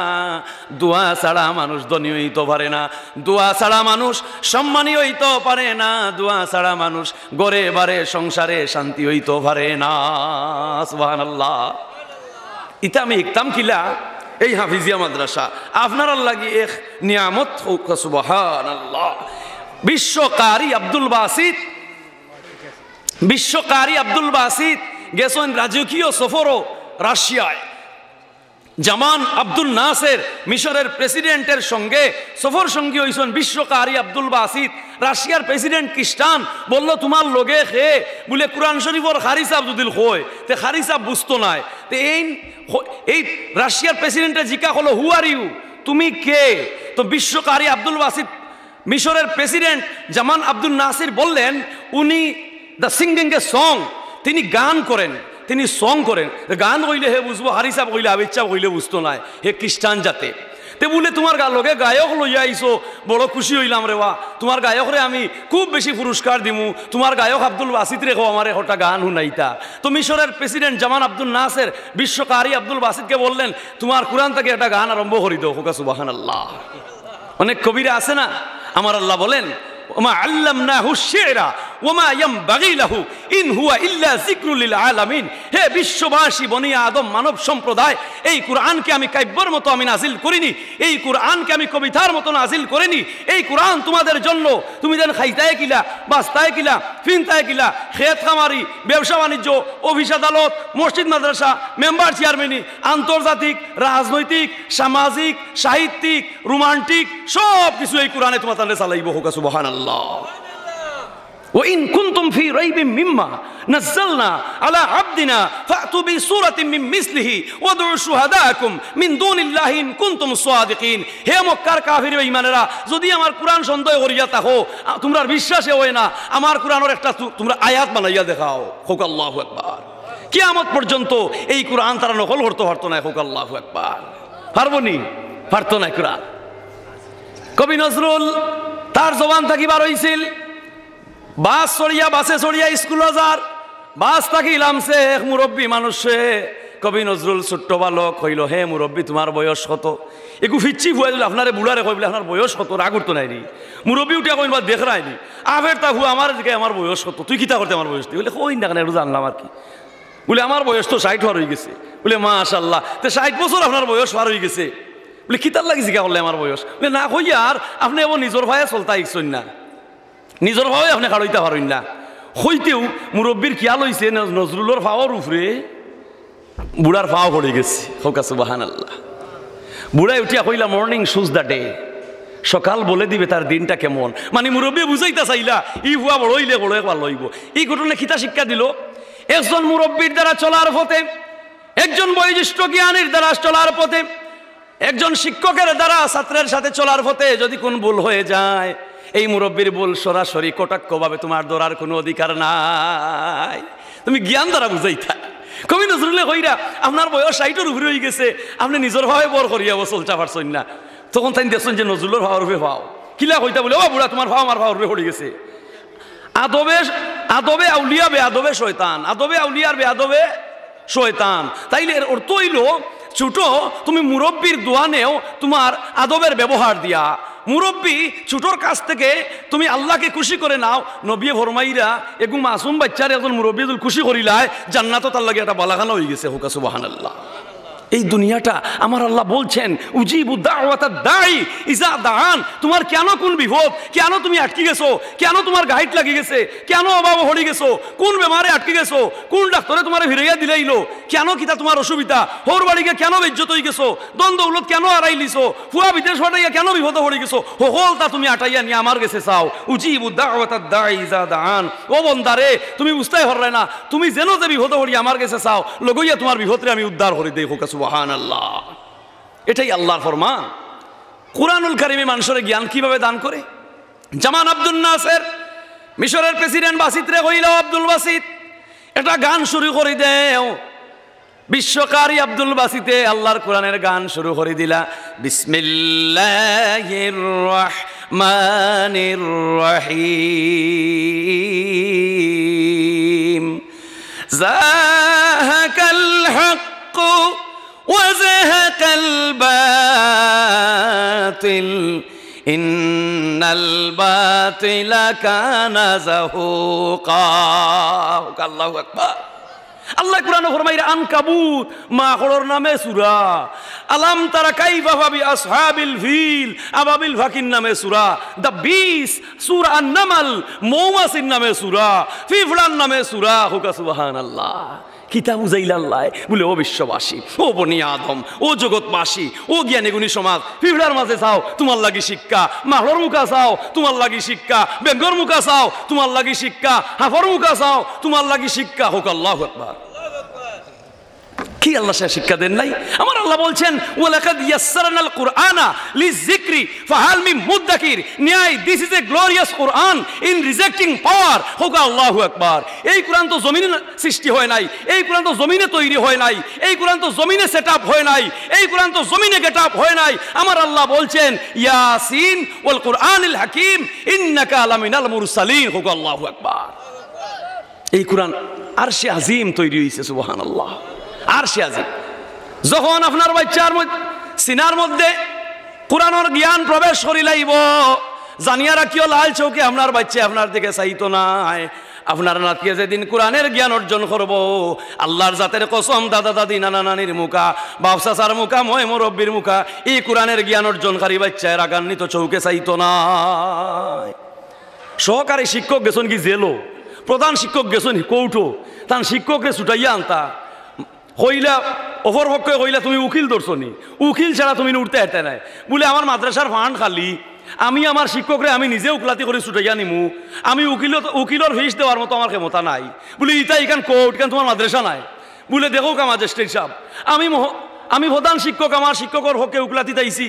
দোয়া ছাড়া মানুষ ধনী হইতে পারে না, দোয়া ছাড়া মানুষ সম্মানী হইতে পারে না, দোয়া ছাড়া মানুষ গড়ে বারে সংসারে শান্তি হইতে পারে না। সুবহানাল্লাহ। ইতা আমি একদম কিলা এই হাফিজিয়া মাদ্রাসা আপনার লাগি এক নিয়ামত হোক। সুবহানাল্লাহ। বিশ্বকারী আব্দুল বাসিত, বিশ্বকারী আব্দুল বাসিত গেছেন রাজকীয় সফরও রাশিয়ায়। জামান আব্দুল নাসের মিশরের প্রেসিডেন্টের সঙ্গে সফর সঙ্গী হয়েছেন বিশ্বকারী আব্দুল বাসিত। রাশিয়ার প্রেসিডেন্ট খ্রিস্টান, বললো তোমার লগে খে বলে কোরআন শরীফর খারি সাহ যদি হয় তে খারি সাহ বুঝতো নাই। তো এই রাশিয়ার প্রেসিডেন্টের জিজ্ঞা হলো হু আর ইউ, তুমি কে? তো বিশ্বকারী আব্দুল বাসিত মিশরের প্রেসিডেন্ট জামান আব্দুল নাসির বললেন উনি দ্য সিঙ্গিং এ সং, তিনি গান করেন, তিনি সং করেন। গান কইলে হে বুঝবো, হারিসা কইলে আবিচ্ছা কইলে বুঝতো নাই, হে খ্রিস্টান জাতে। তে বলে তোমার লগে গায়ক লইয়া আইসো, বড় খুশি হইলাম রে বা, তোমার গায়করে আমি খুব বেশি পুরস্কার দিমু, তোমার গায়ক আব্দুল বাসিত রেখো আমার একটা গান শুনাইতা। তো মিশরের প্রেসিডেন্ট জামান আব্দুল নাসের বিশ্বকারী আব্দুল বাসিতকে বললেন তোমার কোরআন থেকে একটা গান আরম্ভ করি দাও। হোকা সুবহানাল্লাহ। অনেক কবিরা আছে না, আমার আল্লাহ বলেন ওমা আল্লামনাহু শি'রা ওমা ইয়ামবাগি লাহু ইন হুয়া ইল্লা যিকরুল লিল আলামিন। হে বিশ্ববাসী, বনি আদম, মানব সম্প্রদায়, এই কোরআনকে আমি কাব্যের মতো আমি নাজিল করিনি, এই কোরআনকে আমি কবিতার মতো নাজিল করিনি। এই কোরআন তোমাদের জন্য, তুমি যেন খাইতায় কিলা, বাস্তায় কিলা, ফিনতায় কিলা, খেত খামারি, ব্যবসা বাণিজ্য, অফিস আদালত, মসজিদ মাদ্রাসা, মেম্বার চেয়ারম্যানি, আন্তর্জাতিক, রাজনৈতিক, সামাজিক, সাহিত্যিক, রোমান্টিক সব কিছু এই কোরআনে তোমার তাহলে চালাইব। হোক সুবহানাল্লাহ। وإن كنتم في ريب مما نزلنا على عبدنا فأتوا بسورة من مثله وادعوا شهداءكم من دون الله إن كنتم صادقين। হে মক্কার কাফির ও ঈমানেরা, যদি আমার কোরআন সন্দেহ করিয়া থাকো, তোমরা বিশ্বাসে হয় না, আমার কোরআনের একটা তোমরা আয়াত বানাইয়া দেখাও। হোক আল্লাহু আকবার। কিয়ামত পর্যন্ত এই কোরআন তারা নকল করতে পারতো না। হোক আল্লাহু আকবার। পারবো নি? পারতো না। কোরআন কবি নজরুল তার জবান থাকি বার হইছিল, বাস চড়িয়া, বাসে চড়িয়া স্কুল যার, বাস থাকি লামছে এক মুরব্বী মানুষে। কবি নজরুল ছোট্ট বালক হইল, হে মুরব্বী তোমার বয়স কত? একটু ফিচ্ছি হুয়া দিল, আপনারে বুড়ারে কই বলে আপনার বয়স কত? রাগ করতো নাইনি। মুরব্বী উঠিয়া কইবা দেখ রায়নি, আফের তা হুয়া আমার দিকে আমার বয়স কত? তুই কিতা করতে আমার বয়স? বলে কই না কেন, একটু জানলাম আর কি। বলে আমার বয়স তো 60 হয়ে গেছে। বলে মাশাআল্লাহ, তো 60 বছর আপনার বয়স পার হয়ে গেছে। বলে কিতার লাগিছে কে করলে আমার বয়স? বলে না হইয়া আর আপনি এমন নিজের ভাইয়ে চলতা ইচ্ছন না, নিজের ভাবে আপনি খাড়ইতে পারেন না। হইতেও মুরব্বীর খেয়াল হয়েছে নজরুলের ফাওয়ার উপরে বুড়ার ফাও পড়ে গেছে। হোক সুবহানাল্লাহ। বুড়াই উঠিয়া কইলা মর্নিং শুজ দ্য ডে, সকাল বলে দিবে তার দিনটা কেমন। মানে মুরব্বী বুঝাইতে চাইলা ই হুয়া বড় হইলে বড় একবার লইব। এই ঘটনা খিতা শিক্ষা দিল, একজন মুরব্বীর দ্বারা চলার পথে, একজন বয়োজ্যেষ্ঠ জ্ঞানীর দ্বারা চলার পথে, একজন শিক্ষকের দ্বারা ছাত্রের সাথে চলার পথে যদি কোন ভুল হয়ে যায়, এই মুরব্বীর ভুল সরাসরি কটাক্ষভাবে তোমার ধরার কোনো অধিকার নাই, তুমি জ্ঞান দ্বারা বুঝাইতা। কবি নজরুলে কইরা আপনার বয়স 60-এর উপরে হয়ে গেছে, আপনি নিজের ভাবে বর করিয়া চলতে পারছেন না। তখন তাই দেখছেন যে নজরুলের ভাওয়ার রূপে ভাও কিলা কইতা বলে, ও বুড়া তোমার ভাও আমার ভাওয়ার রূপে পড়ে গেছে। আদবে আউলিয়া বে আদবে শয়তান, আদবে আউলিয়ার বে আদবে শয়তান। তাইলে এর অর্থ হইল ছোট তুমি মুরব্বীর দোয়া নেও তোমার আদবের ব্যবহার দিয়া। মুরব্বী ছোটর কাছ থেকে তুমি আল্লাহকে খুশি করে নাও। নবী ফরমাইরা এগু মাসুম বাচ্চার একজন মুরব্বী যদি খুশি করিলায় জান্নাতও তার লাগে একটা বালাখানা হয়ে গেছে। হোক সুবহানাল্লাহ। এই দুনিয়াটা আমার আল্লাহ বলছেন উজিবু দাওয়াতাদ দাঈ ইজা দাআন। তোমার কেন কোন বিপদ, কেন তুমি আটকে গেছো, কেন তোমার গাইড লাগি গেছে, কেন অভাব হয়ে গেছো, কোন বেমারে আটকে গেছো, কোন ডাক্তারে তোমার ভিড়াইয়া দিলাইলো, কেন কিতা তোমার অসুবিধা, হোর বাড়িকে কেন বেজ্জত হয়ে গেছো, দ্বন্দ্ব উলত কেন আড়াই লিছো, ফুয়া বিদেশ হটাইয়া কেন বিপদ হয়ে গেছো, হল তা তুমি আটাইয়া নিয়ে আমার কাছে চাও। উজিবু দাওয়াতাদ দাঈ ইজা দাআন। ও বন্দারে তুমি বুঝতেই পারলে না, তুমি যেন যে বিপদ হয়ে আমার কাছে চাও, লগইয়া তোমার বিপদরে আমি উদ্ধার করে দেই। হোক সুবহানাল্লাহ। এটাই আল্লাহর ফরমান। কুরআনুল কারীমে মানুষের জ্ঞান কিভাবে দান করে। জামান আব্দুল নাসের মিশরের প্রেসিডেন্ট বাসিতরে কইল, আব্দুল বাসিত এটা গান শুরু করে দেও। বিশ্বকারী আব্দুল বাসিতে আল্লাহর কোরআনের গান শুরু করে দিলা। বিসমিল্লাহির রাহমানির রহিম। যাহাকাল হক وزهق الباطل إن الباطل كان زهوقا। الله أكبر। আল্লাহ কোরআনে ফরমাইরা আনকাবুত মাখড়র নামে সূরা, আলাম তারা কাইফা ফাবি আসহাবিল ফিল আবাবিল ফাকির নামে সূরা, দা বিস সূরা আন-নামল মৌমাছির নামে সূরা, ফিফড়ার নামে সূরা। হোক সুবহানাল্লাহ। কিতাব উজাইলাল্লাহ বলে, ও বিশ্ববাসী, ও বনি আদম, ও জগৎবাসী, ও জ্ঞানী গুণী সমাজ, ফিফড়ার মাঝে চাও তোমার লাগি শিক্ষা, মাহলর মুখা চাও তোমার লাগি শিক্ষা, বেঙ্গর মুখা চাও তোমার লাগি শিক্ষা, হাফর মুখা চাও তোমার লাগি শিক্ষা। হোক আল্লাহু আকবার। কি আল্লাহ সে শিক্ষা দেন নাই? আমার আল্লাহ বলছেন ওয়ালাকাদ ইয়াসসারনাল কুরআনা লিযিকরি ফাহাল মিন মুদ্দাকির। ন্যায়, this is a glorious Quran in rejecting power. হোক আল্লাহু আকবার। এই কোরআন তো জমিনে সৃষ্টি হয় নাই, এই কোরআন তো জমিনে তৈরি হয় নাই, এই কোরআন তো জমিনে সেট আপ হয় নাই, এই কোরআন তো জমিনে গেট আপ হয় নাই। আমার আল্লাহ বলছেন ইয়াসিন ওয়াল কুরআনিল হাকিম ইন্নাকা লামিনাল মুরসালিন। হোক আল্লাহু আকবার। এই কোরআন আরশে আজিম তৈরি হয়েছে। সুবহানাল্লাহ। আরশে আজিম। যখন আপনার বাচ্চার সিনার মধ্যে কোরআনের জ্ঞান প্রবেশ করি লাইব, জানিয়া রাখিও লাল চৌকে আপনার বাচ্চা আপনার দিকে চাইতো নাই। আপনার নাতিয়ে যেদিন কোরআনের জ্ঞান অর্জন করব, আল্লাহর জাতের কসম দাদা দাদি নানা নানির মুখা, বাপ চাচার মুখা, মই মুরব্বীর মুখা, এই কোরআনের জ্ঞান অর্জনকারী বাচ্চা রাগান্বিত চৌকে চাইতো নাই। সহকারী শিক্ষক গেছেন কি জেলো, প্রধান শিক্ষক গেছেন কৌটো, তার শিক্ষকরে ছুটাইয়া আনতা কইলা অপর পক্ষে কইলা তুমি উকিল ধরছনি, উকিল ছাড়া তুমি উঠতে হেঁটে নাই বলে আমার মাদ্রাসার ফান্ড খালি, আমি আমার শিক্ষকরে আমি নিজে উকলাতি করে ছুটাইয়া নিমু, আমি উকিলর ফিস দেওয়ার মতো আমার ক্ষমতা নাই বলে ইটা ইখান কোর্ট কেন তোমার মাদ্রাসা নাই বলে দেখো কা ম্যাজিস্ট্রেট সাহেব আমি প্রধান শিক্ষক, আমার শিক্ষকর হকে উকলাতি তাইছি,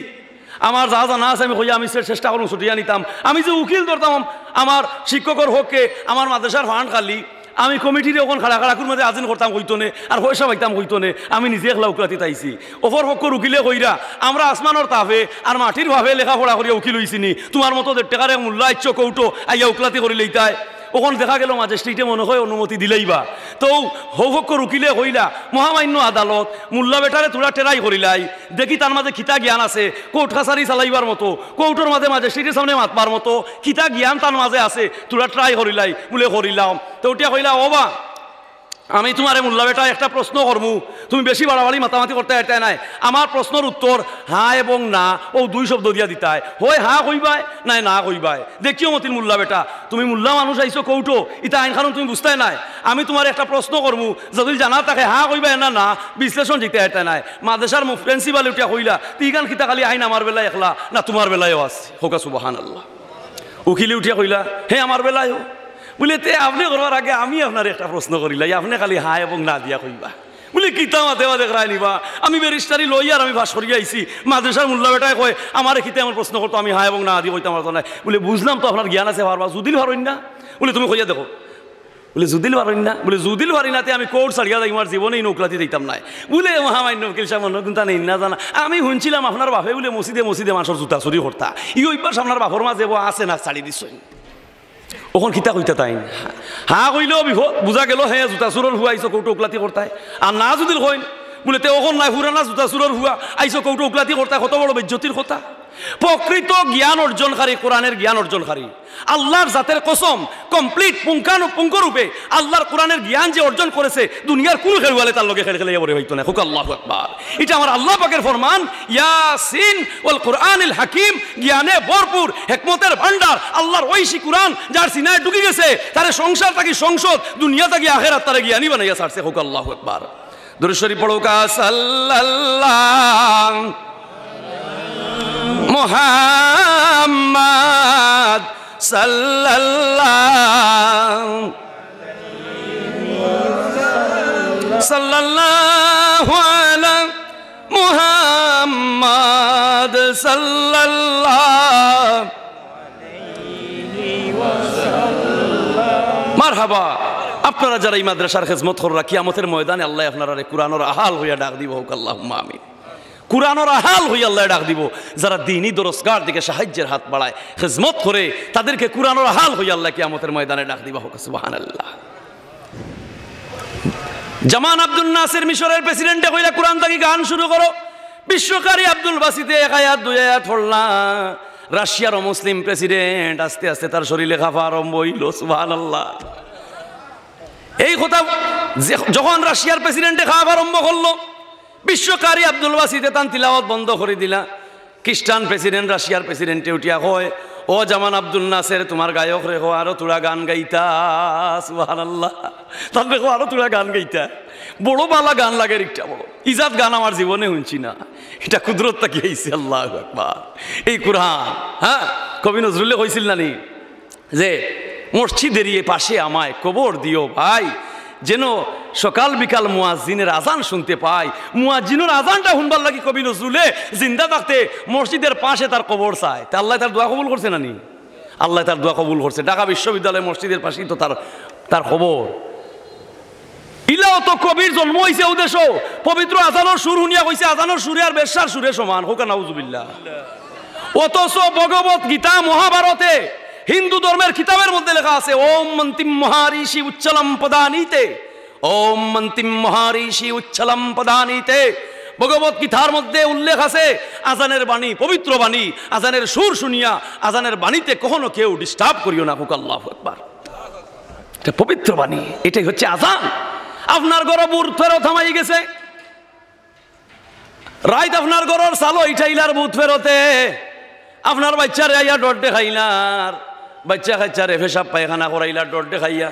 আমার যা জানা আছে আমি কইয়া আমি চেষ্টা করুন ছুটিয়া নিতাম, আমি যে উকিল ধরতাম আমার শিক্ষকর হকে আমার মাদ্রাসার ফান্ড খালি, আমি কমিটির ওখান খাড়া খাড়াকুর মধ্যে আজিন করতাম হইতো নে আর পয়সা পাইতাম হইতো নে, আমি নিজে একলা উকলাতি তাইছি। ওপর পক্ষর উকিলে কইরা আমরা আসমানোর তাফে আর মাটির ভাবে লেখাপড়া করিয়া উকিল হইছিনি, তোমার মতো টেকারে মূল্য ইচ্ছ কৌটো আইয়া উকলাতি করে লইতাই। ওখান দেখা গেল ম্যাজিস্ট্রেটে মনে হয় অনুমতি দিলেইবা, তো হৌভক্কর উকিলে কইলা মহামান্য আদালত মুল্লা বেটারে তোরা টেরাই করিলাই, দেখি তার মাঝে খিতা জ্ঞান আছে কোর্ট কাছারি চালাইবার মতো, কোর্টের মাঝে ম্যাজিস্ট্রেটের সামনে মাতবার মতো খিতা জ্ঞান তার মাঝে আছে, তোরা ট্রাই করিলাই বলে করিলাম। তো ওটা কইলা ওবা আমি তোমারে মুল্লা বেটা একটা প্রশ্ন করমু, তুমি বেশি বাড়াবাড়ি মাতামাতি করতে এটা নাই, আমার প্রশ্নের উত্তর হ্যাঁ এবং না ও দুই শব্দ দিয়া দিতায়, হয় হ্যাঁ কইবাই নাই না কইবাই। দেখিও মতির মুল্লা বেটা তুমি মুল্লা মানুষ আইছো কৌটো, ইটা আইন কানুন তুমি বুঝতে নাই, আমি তোমার একটা প্রশ্ন করমু যদি জানা তাকে হ্যাঁ কইবাই না না বিশ্লেষণ জিতে এটা নাই। মাদ্রাসার প্রিন্সিপাল উঠিয়া কইলা তিগান খিতা খালি আইন আমার বেলায় একলা না তোমার বেলায়ও আছে, হোকা সুবহানাল্লাহ। উকিলে উঠিয়া কইলা হে আমার বেলায়ও বলে তে আপনি করবার আগে আমি আপনার একটা প্রশ্ন করিলাই, আপনি খালি হ্যাঁ এবং না দিয়া কইবা বলে কিতা মাতে দেখায় নিবা, আমি ব্যারিস্টারি লই আর আমি ভাস করিয়া আইছি, মাদ্রাসার মুল্লা বেটায় কয় আমার খিতে আমার প্রশ্ন করতো আমি হ্যাঁ এবং না দিয়ে কইতাম পারতো না, বলে বুঝলাম তো আপনার জ্ঞান আছে পারবা, যুদিল পারেন না বলে তুমি কইয়া দেখো, বলে যুদিল পারেন না, বলে যুদিল পারি নাতে আমি কোর্ট ছাড়িয়া যাই আমার জীবনেই নৌকলাতি দিতাম নাই বলে মহামান্য উকিল সাহেব মনে কিন্তু নেই না জানা, আমি শুনছিলাম আপনার বাপে বলে মসজিদে মসজিদে মানুষের জুতা চুরি করতা, ই অভ্যাস আপনার বাপর মাঝে আছে না ছাড়ি দিছ ওখান খিতা কইতা তাই হ্যাঁ কইলেও বিপদ বুঝা গেল হ্যাঁ জুতা চুরর হুয়া আইসো কৌটো উকলাতি করতায়, আর না যদি কইন বলে তে ওখান নাই হুরা না জুতা চুরর হুয়া আইসো কৌটো উকলাতি করতায়, কত বড় বেজ্জতির কথা। প্রকৃত জ্ঞান অর্জনকারী কোরআনের জ্ঞান অর্জনকারী আল্লাহর জাতের কসম কমপ্লিট পুঙ্খানুপুঙ্খরূপে আল্লাহর কোরআনের জ্ঞান যে অর্জন করেছে দুনিয়ার কোন খেলওয়ালে তার লগে খেলে খেলে হইতো না, হুক আল্লাহু আকবার। এটা আমার আল্লাহ পাকের ফরমান ইয়াসিন ওয়াল কুরআনিল হাকিম, জ্ঞানে ভরপুর হিকমতের ভান্ডার আল্লাহর ঐশী কোরআন যার সিনায় ঢুকে গেছে তারে সংসার থাকি সংসদ দুনিয়া থাকি আখিরাত তারে জ্ঞানী বানাইয়া ছাড়ছে, হুক আল্লাহু আকবার। দুরূদ শরীফ পড়ো কা সাল্লাল্লাহু মুহাম্মদ সাল্লাল্লাহু আলা মুহাম্মদ সাল্লাল্লাহু মারহাবা। আপনারা যারা এই মাদ্রাসার খেজমত কররা কিয়ামতের ময়দানে আল্লাহ আপনারা কুরআনের আহাল হইয়া ডাক দিব, হোক আল্লাহুম্মা আমিন। কুরআনের আহাল হইয়া আল্লাহ ডাক দিব, যারা দ্বীনি দরজগার দিকে সাহায্যের হাত বাড়ায় খেজমত করে তাদেরকে কুরআনের আহাল হইয়া আল্লাহ কিয়ামতের ময়দানে ডাক দিব, হোক সুবহানাল্লাহ। জামান আব্দুল নাসির মিশরের প্রেসিডেন্টে কইলা কোরআন থেকে গান শুরু করো, বিশ্বকারী আব্দুল বাসিতে এক আয়াত দুই আয়াত পড়লা, রাশিয়ার মুসলিম প্রেসিডেন্ট আস্তে আস্তে তার শরীরে খাফা আরম্ভ হইল, সুবহানাল্লাহ। এই কথা যখন রাশিয়ার প্রেসিডেন্টে খাওয়া আরম্ভ করলো, বিশ্বকারী আব্দুল বাসিতে তান তিলাওয়াত বন্ধ করে দিলা। খ্রিস্টান প্রেসিডেন্ট রাশিয়ার প্রেসিডেন্টে উঠিয়া কয় ও জামান আব্দুল নাসের তোমার গায়ক রেখো আরো তোরা গান গাইতা, সুবহানাল্লাহ। তার রেখো আরো তোরা গান গাইতা, বড় বালা গান লাগে একটা বড় ইজাত গান আমার জীবনে শুনছি না, এটা কুদরত তাকি হইছে, আল্লাহু আকবার। এই কুরআন হ্যাঁ কবি নজরুলে কইছিল নানি যে মসজিদের পাশে আমায় কবর দিও ভাই, যেন সকাল বিকাল মুয়াজ্জিনের আজান শুনতে পাই। মুয়াজ্জিনের আজানটা শুনবার লাগি কবি নজরুলে জিন্দা থাকতে মসজিদের পাশে তার কবর চায়, তা আল্লাহ তার দোয়া কবুল করছে নানি, আল্লাহ তার দোয়া কবুল করছে। ঢাকা বিশ্ববিদ্যালয় মসজিদের পাশেই তো তার কবর। ইলাও তো কবির জন্ম হয়েছে উদ্দেশ্য পবিত্র আজানের সুর শুনিয়া কইছে আজানের সুরে আর বেশ্যার সুরে সমান, হোক নাউজুবিল্লাহ। অথচ ভগবত গীতা মহাভারতে হিন্দু ধর্মের কিতাবের মধ্যে লেখা আছে ওম মন্তিম মহারিষি উচ্চলম পদানীতে, ওম মন্তিম মহারিষি উচ্চলম পদানীতে। ভগবত গীতার মধ্যে উল্লেখ আছে আজানের বাণী পবিত্র বাণী, আজানের সুর শুনিয়া আজানের বাণীতে কখনো কেউ ডিস্টার্ব করিও না। হোক আল্লাহু আকবার। এটা পবিত্র বাণী, এটাই হচ্ছে আজান। আপনার ঘর বুট ফেরত থামাই গেছে, রাইত আপনার ঘরের চালো ইটাইলার বুট ফেরতে, আপনার বাচ্চারে আইয়া ডর দেখাইলার, বাচ্চা কাচ্চারে পেশাব পায়খানা করাইলার ডর দেখাইয়া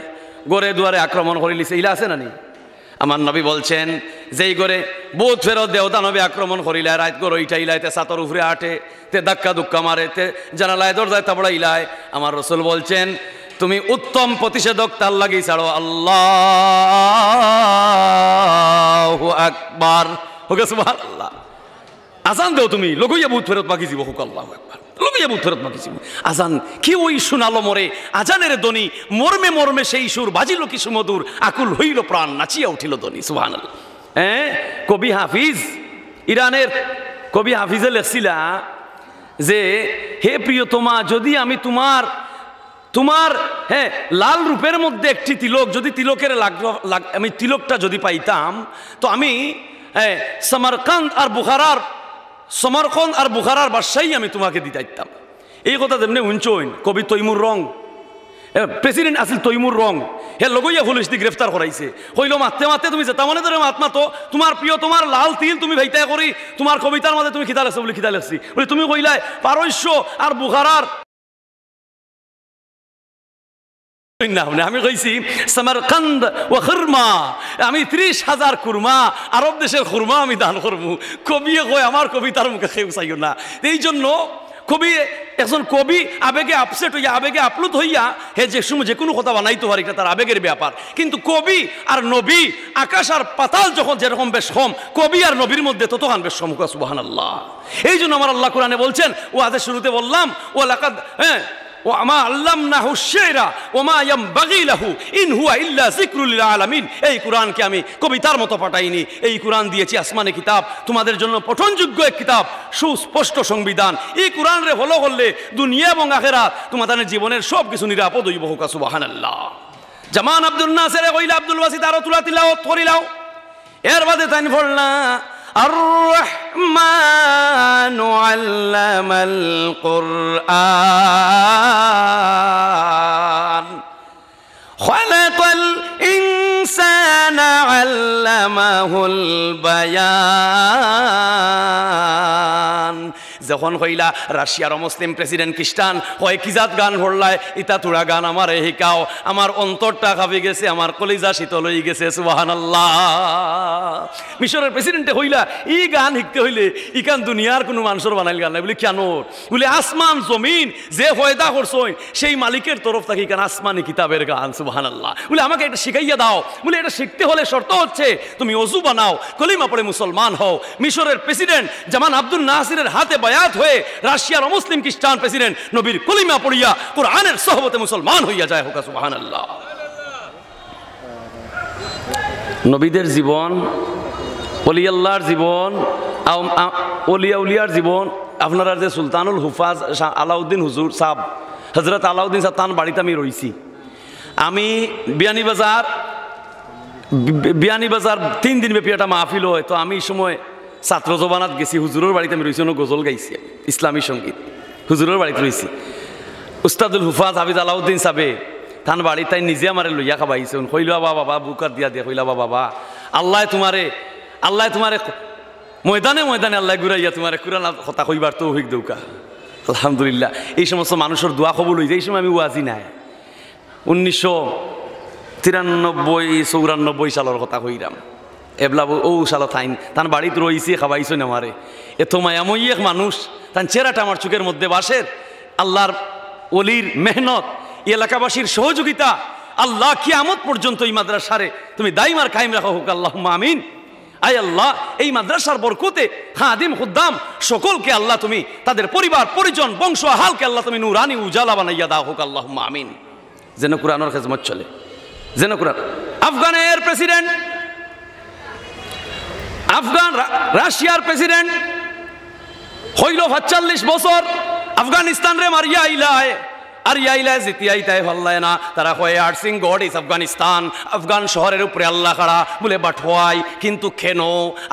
গড়ে দুয়ারে আক্রমণ করে লিছে, ইলা আছে না নি? আমার নবী বলছেন যেই করে বুথ ফেরত দেওতা নবী আক্রমণ করিলে রাত গড় ইটাইলায় তে সাতর উপরে আটে তে ধাক্কা দুক্কা মারে তে জানালায় দরজায় তাবড়া ইলায়, আমার রসুল বলছেন তুমি উত্তম প্রতিষেধক তার লাগি ছাড়ো, আল্লাহু আকবার। হোক সুবহানাল্লাহ। আজান দেও তুমি, লগইয়া বুথ ফেরত বাকি যাব। হোক আল্লাহু আকবার। লগইয়া বুথ ফেরত বাকি যাব। আজান কি ওই শোনালো মোরে, আজানের ধ্বনি মর্মে মর্মে সেই সুর বাজিল কি সুমধুর, আকুল হইল প্রাণ নাচিয়া উঠিল ধ্বনি। সুবহানাল্লাহ। কবি হাফিজ, ইরানের কবি হাফিজে লেখছিলা যে হে প্রিয়তমা, যদি আমি তোমার লাল রূপের মধ্যে একটি তিলক, যদি তিলকের আমি তিলকটা যদি পাইতাম তো আমি সমরকন্দ আর বুখারার বাদশাহী আমি তোমাকে দিতাইতাম। এই কথা যেমনি উঞ্চইন কবি তৈমুর রং, প্রেসিডেন্ট আসিল তৈমুর রং, হে লগইয়া পুলিশ দি গ্রেফতার করাইছে, হইল মারতে মারতে তুমি যেটা মনে ধরে মাত মাতো, তোমার প্রিয় তোমার লাল তিল তুমি ভাইতাই করি তোমার কবিতার মধ্যে তুমি খিতা লেখছো বলে খিতা লেখছি বলে তুমি কইলাই পারস্য আর বুখারার। আমি কইছি সমরকন্দ ও খুরমা, আমি 30,000 খুরমা আরব দেশের খুরমা আমি দান করবো। কবি কয় আমার কবিতার মুখে খেয়ে চাইও না। এই জন্য কবি, একজন কবি আবেগে আপসেট হইয়া আবেগে আপ্লুত হইয়া যে সময় যে কোনো কথা বানাইতে পারে, এটা তার আবেগের ব্যাপার। কিন্তু কবি আর নবী, আকাশ আর পাতাল যখন যেরকম বেশ কম, কবি আর নবীর মধ্যে ততখান বেশ কম। সুবহানাল্লাহ। এই জন্য আমার আল্লাহ কোরআনে বলছেন, ও আজের শুরুতে বললাম ও লাকাদ ওমা আল্লামনাহু শিরা ওমা ইয়ামবাগি লাহু ইন হুয়া ইল্লা যিকরুল লিল আলামিন। এই কোরআনকে আমি কবিতার মতো পাঠাইনি, এই কোরআন দিয়েছি আসমানে কিতাব, তোমাদের জন্য পঠনযোগ্য এক কিতাব, সুস্পষ্ট সংবিধান। এই কোরআন রে ফলো করলে দুনিয়া এবং আখিরাত তোমাদের জীবনের সব কিছু নিরাপদ হইব। হোক সুবহানাল্লাহ। জামান আব্দুল নাসির কইলা আব্দুল ওয়াসিদ আরো তুলা তিলাওয়াত করিলাও, এর বাদে তাই পড়লা الرحمن علم القرآن خلق الإنسان علمه البيان। যখন হইলা রাশিয়ার মুসলিম প্রেসিডেন্ট খ্রিস্টান হয় কি জাত গান ভরলায়, ইতা তোরা গান আমার শিকাও, আমার অন্তরটা কাঁপে গেছে, আমার কলিজা শীতল হয়ে গেছে। সুবহানাল্লাহ। মিশরের প্রেসিডেন্টে হইলা ই গান শিখতে হইলে ইকান দুনিয়ার কোনো মানুষের বানাইল গান নাই বলে কেন, বলে আসমান জমিন যে ফয়দা করছই সেই মালিকের তরফ থেকে ইকান আসমানি কিতাবের গান। সুবহানাল্লাহ। বলে আমাকে এটা শিখাইয়া দাও, বলে এটা শিখতে হলে শর্ত হচ্ছে তুমি ওযু বানাও, কলিমা পড়ে মুসলমান হও। মিশরের প্রেসিডেন্ট জামান আব্দুল নাসিরের হাতে বায়াত হয়ে রাশিয়ার মুসলিম খ্রিস্টান প্রেসিডেন্ট নবীর কলিমা পড়িয়া কোরআনের সহবতে মুসলমান হইয়া যায়। হোক সুবহানাল্লাহ। নবীদের জীবন, ওলি আল্লাহর জীবন, ওলিয়া উলিয়ার জীবন, আপনারা যে সুলতানুল হুফাজ আলাউদ্দিন হুজুর সাহেব, হজরত আলাউদ্দিন সাহেব তার বাড়িতে আমি রয়েছি। আমি বিয়ানীবাজার 3 দিন ব্যাপী একটা মাহফিল হয়, তো আমি এই সময় ছাত্র জবানাত গেছি, হুজুরের বাড়িতে আমি রয়েছি, গজল গাইছি, ইসলামী সঙ্গীত হুজুরের বাড়িতে রয়েছি। উস্তাদুল হুফাজ হাফিজ আলাউদ্দিন সাহেবে তান বাড়ি তাই নিজে আমারে লইয়া খাবাইছে, কইলা বাবা বুকার দিয়া দিয়া কইলা বাবা আল্লাহ তোমারে ময়দানে ময়দানে আল্লাহ ঘুরাইয়া তোমারে কুরআন কথা কইবার তৌফিক দৌকা। আলহামদুলিল্লাহ। এই সমস্ত মানুষের দোয়া কবুল হইছে। এই সময় আমি ওয়াজি নাই, 1993-94 সালের কথা কইরাম। এবলা ও সালো থাইন তান বাড়িতে রয়েছি, খাবাইছেন আমারে, এত মায়াময়ী এক মানুষ, তান চেহারাটা আমার চোখের মধ্যে বাসের। আল্লাহর ওলির মেহনত, এলাকাবাসীর সহযোগিতা, আল্লাহ কিয়ামত পর্যন্ত এই মাদ্রাসারে তুমি দাইমার কায়েম রাখো। হোক আল্লাহুম্মা আমিন। আয় আল্লাহ, এই মাদ্রাসার বরকতে খাদিম খুদ্দাম সকলকে আল্লাহ তুমি তাদের পরিবার পরিজন বংশ আহালকে আল্লাহ তুমি নূরানি উজালা বানাইয়া দাও। হোক আল্লাহুম্মা আমিন। যেন কোরআনের খেদমত চলে, যেন কোরআন। আফগানের প্রেসিডেন্ট, রাশিয়ার প্রেসিডেন্ট হইল 45 বছর, আফগানিস্তান রে মারিয়া আইলায়, আর ইয়াইলা জিতিয়াই তাই ভাল্লায় না, তারা কয় আর সিং গড ইজ আফগানিস্তান, আফগান শহরের উপরে আল্লাহ খাড়া বলে বাঠোয়াই, কিন্তু কেন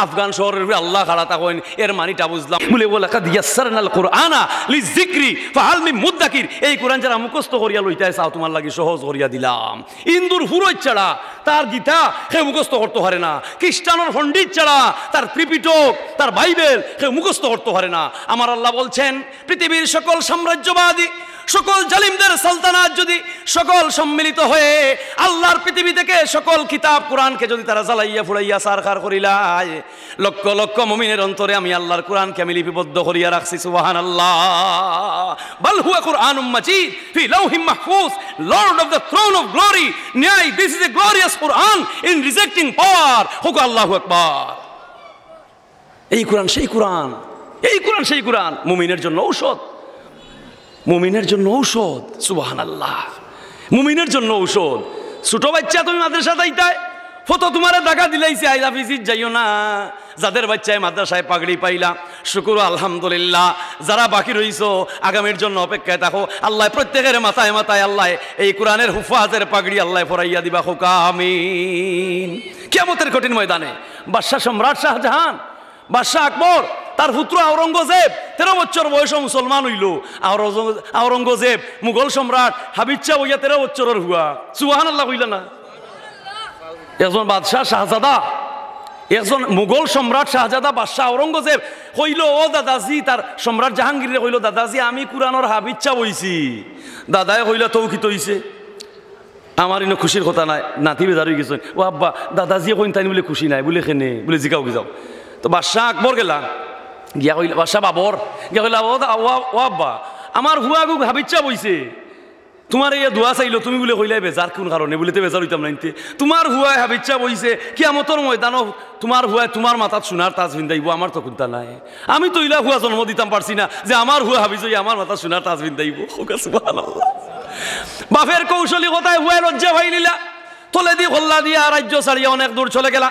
আফগান শহরের উপরে আল্লাহ খাড়া তখন এর মানিটা বুঝলাম বলে বলে কাদ ইয়াসসারনাল কুরআনা লিযিকরি ফাহাল মিন মুদ্দাকির, এই কোরআন যারা মুখস্থ করিয়া লইতাই চাও তোমার লাগি সহজ করিয়া দিলাম। ইন্দুর ফুরোজ ছাড়া তার গীতা সে মুখস্থ করতে পারে না, খ্রিস্টানোর পণ্ডিত ছাড়া তার ত্রিপিটক তার বাইবেল সে মুখস্থ করতে পারে না। আমার আল্লাহ বলছেন পৃথিবীর সকল সাম্রাজ্যবাদী সকল জালিমদের সালতানাত যদি সকল সম্মিলিত হয়ে আল্লাহর পৃথিবী থেকে সকল কিতাব কোরআনকে যদি তারা জ্বালাইয়া ফুড়াইয়া সারখার করিলায়, লক্ষ লক্ষ মুমিনের অন্তরে আমি আল্লাহর কোরআনকে আমি লিপিবদ্ধ করিয়া রাখছি। সুবহানাল্লাহ। বাল হুয়া কুরআনুম মাজিদ ফি লাউহিম মাহফুজ, lord of the throne of glory, নাই this is a glorious Quran in rejecting power. হুক আল্লাহু আকবার। এই কোরআন সেই কোরআন, এই কোরআন সেই কোরআন, মুমিনের জন্য ঔষধ, মুমিনের জন্য ঔষধ। সুবহানাল্লাহ। মুমিনের জন্য ঔষধ। ছোট বাচ্চা তুমি মাদ্রাসা যাইতাই ফটো তোমারে টাকা দিলাইছে আইলা ভিজিট যাইও না। যাদের বাচ্চায় মাদ্রাসায় পাগড়ি পাইলা শুকুর আলহামদুলিল্লাহ, যারা বাকি রইছো আগামীর জন্য অপেক্ষায় থাকো। আল্লাহ প্রত্যেকের মাথায় মাথায় আল্লাহ এই কোরআনের হুফাজের পাগড়ি আল্লাহ ফরাইয়া দিবা। হোকা আমিন। কিয়ামতের কঠিন ময়দানে বাদশাহ সম্রাট শাহজাহান, বাদশাহ আকবর, তার পুত্র আওরঙ্গজেব 13 বছর বয়সে মুসলমান হইল। আওরঙ্গজেব মুঘল সম্রাট হাবিচ্ছা হইয়া 13 বছরের হুয়া। সুবহানাল্লাহ কইলা না? একজন বাদশাহ শাহজাদা, একজন মুঘল সম্রাট শাহজাদা বাদশাহ আওরঙ্গজেব কইল, ও দাদাজি, তার সম্রাট জাহাঙ্গীরে কইল, দাদাজি আমি কোরআনের হাবিচ্ছা বইছি। দাদায় কইলা তৌকিত হইছে, আমার ইনো খুশির কথা নাই, নাতি বেজার হয়ে গেছে। ও আব্বা দাদাজিয়ে কইন তাই বলে খুশি নাই বলে খেনে বলে জিকাও গিজাও। তো বাদশাহ আকবর গেলা গিয়া কইলা, বাদশাহ বাবর গিয়া কইলা, ও আব্বা আমার হুয়া গু হাবিচ্ছা বইছে, তোমার এই দোয়া চাইলো, তুমি বলে কইলাই বেজার কোন কারণে বলিতে বেজার হইতাম নাইতে, তোমার হুয়ায় হাবিচ্ছা বইছে, কিয়ামতের ময়দান তোমার হুয়ায় তোমার মাথাত সোনার তাজ ভিন্দাইব, আমার তো কোনটা নাই। আমি তো ইলা হুয়া জন্ম দিতাম পারছি না যে আমার হুয়া হাবিজ আমার মাথা সোনার তাজ ভিন্দাইব। সুবহানাল্লাহ। বাপের কৌশলী কথায় হুয়ায় লজ্জা ভাইলিলা, তলে দিয়ে হল্লা দিয়া রাজ্য ছাড়িয়া অনেক দূর চলে গেলা।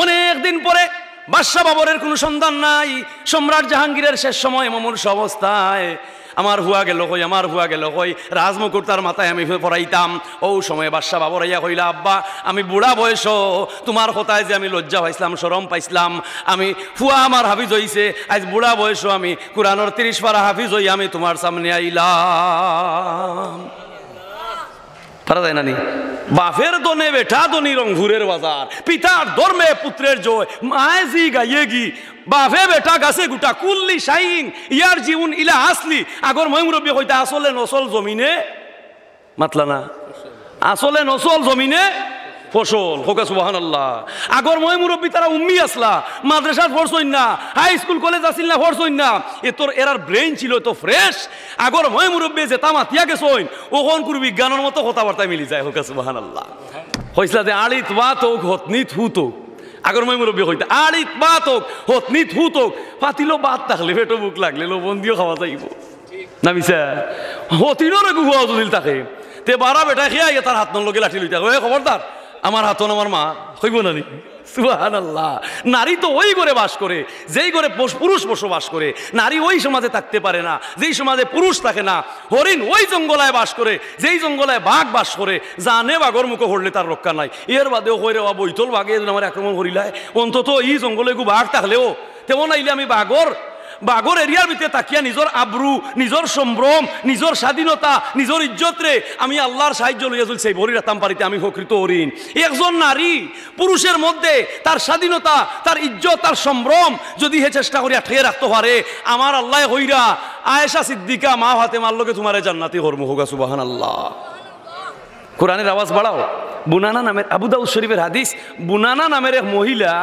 অনেক দিন পরে বাদশাহ বাবরের কোনো সন্ধান নাই। সম্রাট জাহাঙ্গীরের শেষ সময় মুমূর্ষ অবস্থায় আমার হুয়া গেল কই, আমার হুয়া গেল কই, রাজমুকুট তার মাথায় আমি পড়াইতাম। ও সময় বাদশাহ বাবর আইয়া কইলা, আব্বা আমি বুড়া বয়স, তোমার কথায় যে আমি লজ্জা পাইছিলাম শরম পাইছিলাম, আমি হুয়া আমার হাফিজ হইছে, আজ বুড়া বয়স আমি কোরআনের 30 পারা হাফিজ হই আমি তোমার সামনে আইলাম। পারা যায় না নি? বাপের দনে বেঠা দনি রংপুরের বাজার, পিতার ধর্মে পুত্রের জয়, মায়ে জি গাইয়ে গি, বাপে বেটা গাছে গুটা কুল্লি শাইন ইয়ার জীবন ইলা আসলি। আগর মই মুরব্বী কইতা আসলে নসল জমিনে মাতলা না, আসলে নসল জমিনে ফসল। হোকা সুবহানাল্লাহ। আগর মই মুরব্বী তারা উম্মি আসলা, মাদ্রাসার পড়ছইন না, হাই স্কুল কলেজ আসিল না পড়ছইন না, এ তোর এরার ব্রেইন ছিল তো ফ্রেশ। আগর মই মুরব্বী যে তামাতিয়া গেছইন ওখন কুর বিজ্ঞানের মতো কথাবার্তা মিলি যায়। হোকা সুবহানাল্লাহ। হইসলা যে আড়িত বাত হোক হতনিত হুতো, আগর মই মুরব্বী কইতা আড়িত বাত হোক হতনিত হুতো, পাতিলো বাত থাকলে পেটো বুক লাগলে লবণ দিও খাওয়া যাইব না মিছা। হতিনরে গুয়া যদি থাকে তে বারা বেটা খেয়ে তার হাত নলগে লাঠি লইতা, ওই খবরদার আমার হাতন আমার মা হইব না নি। সুবহানাল্লাহ। নারী তো ওই ঘরে বাস করে যেই ঘরে পুরুষ বসবাস করে, নারী ওই সমাজে থাকতে পারে না যেই সমাজে পুরুষ থাকে না। হরিণ ওই জঙ্গলায় বাস করে যেই জঙ্গলায় বাঘ বাস করে, জানে বাঘর মুখে হরলে তার রক্ষা নাই। এর বাদেও হইরে বৈতল বাঘে আমার আক্রমণ করিলায়, অন্তত এই জঙ্গলে গু বাঘ থাকলেও তেমন আইলে আমি বাঘর এরিয়ার ভিতরে তাকিয়া নিজের আব্রু, নিজের সম্ভ্রম, নিজের স্বাধীনতা, নিজের ইজ্জত রে আমি আল্লাহর সাহায্য লইয়া চলছি ভরি রাতাম পারিতে আমি প্রকৃত হরিণ। একজন নারী পুরুষের মধ্যে তার স্বাধীনতা, তার ইজ্জত, তার সম্ভ্রম যদি হে চেষ্টা করিয়া ঠেয়ে রাখতে পারে, আমার আল্লাহ হইরা আয়েশা সিদ্দিকা মা হাতে মারলকে তোমারে জান্নাতি হরমু। হোগা সুবহানাল্লাহ। কোরআনের আওয়াজ বাড়াও। বুনানা নামের, আবু দাউদ শরীফের হাদিস, বুনানা নামের এক মহিলা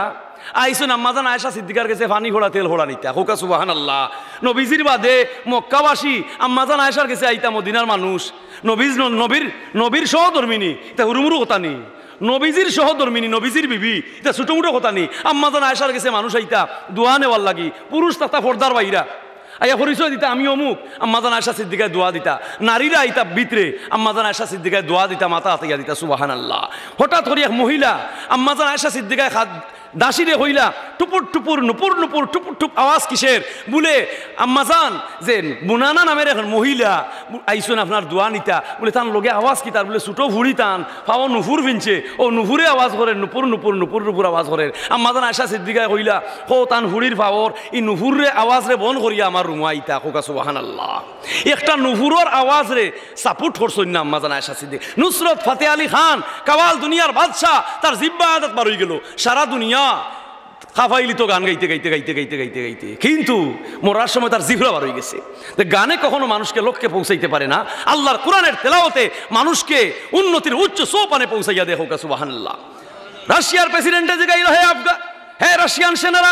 আইসুন আম্মাজান আয়েশা সিদ্দিকার কাছে পানি ফোড়া তেল ফোড়া নিতা। হোকা সুবহানাল্লাহ। নবীজির বাদে মক্কাবাসী আম্মাজান আয়েশার কাছে আইতা মদিনার মানুষ, নবীর সহধর্মিনী, তা হুরুমুরু কথা নেই, নবীজির সহধর্মিনী, নবীজির বিবি, এটা ছোটো মোটো কথা নেই। আম্মাজান আয়েশার কাছে মানুষ আইতা দোয়া নেওয়ার লাগি, পুরুষ তাতা ফর্দার বাইরা আইয়া পরিচয় দিতা আমি অমুক, আম্মাজান আয়েশা সিদ্দিকায় দোয়া দিতা। নারীরা আইতা ভিতরে, আম্মাজান আয়েশা সিদ্দিকায় দোয়া দিতা, মাথা হাতিয়া দিতা। সুবহানাল্লাহ। হঠাৎ করে এক মহিলা আম্মাজান আয়েশা সিদ্দিকায় দাসিরে হইলা টুপুর টুপুর নুপুর নুপুর টুপুর টুপ আওয়াজ কিসের? বলে আম্মাজান যে বুনানা নামের এখন মহিলা আইসুন আপনার দোয়া নিতা, বলে তার লগে আওয়াজ কি তার? বলে ছোটো ভুড়ি টান পাও নুপুর ভিনছে, ও নুপুরে আওয়াজ করেন, নুপুর নুপুর নুপুর নুপুর আওয়াজ করেন। আম্মাজান আয়সা সিদ্দিকায় কইলা হো তান হুড়ির পাওয়ার ই নুপুরে আওয়াজ রে বন করিয়া আমার রুমা আইতা। কোকা সুবহানাল্লাহ, একটা নুপুরের আওয়াজ রে সাপোর্ট করছেন না আম্মাজান আয়সা সিদ্দিক। নুসরত ফাতে আলী খান কাওয়াল দুনিয়ার বাদশাহ, তার জিব্বা আদত বার হয়ে গেল, সারা দুনিয়া কাফাইলি তো গান গাইতে গাইতে গাইতে গাইতে গাইতে গাইতে, কিন্তু মরার সময় তার জিহরা বার হয়ে গেছে। গানে কখনো মানুষকে লক্ষ্যে পৌঁছাইতে পারে না, আল্লাহর কোরআনের তেলাওয়াতে মানুষকে উন্নতির উচ্চ সোপানে পৌঁছাইয়া দেখো। সুবহানাল্লাহ। রাশিয়ার প্রেসিডেন্টে যে গাইল হে রাশিয়ান সেনারা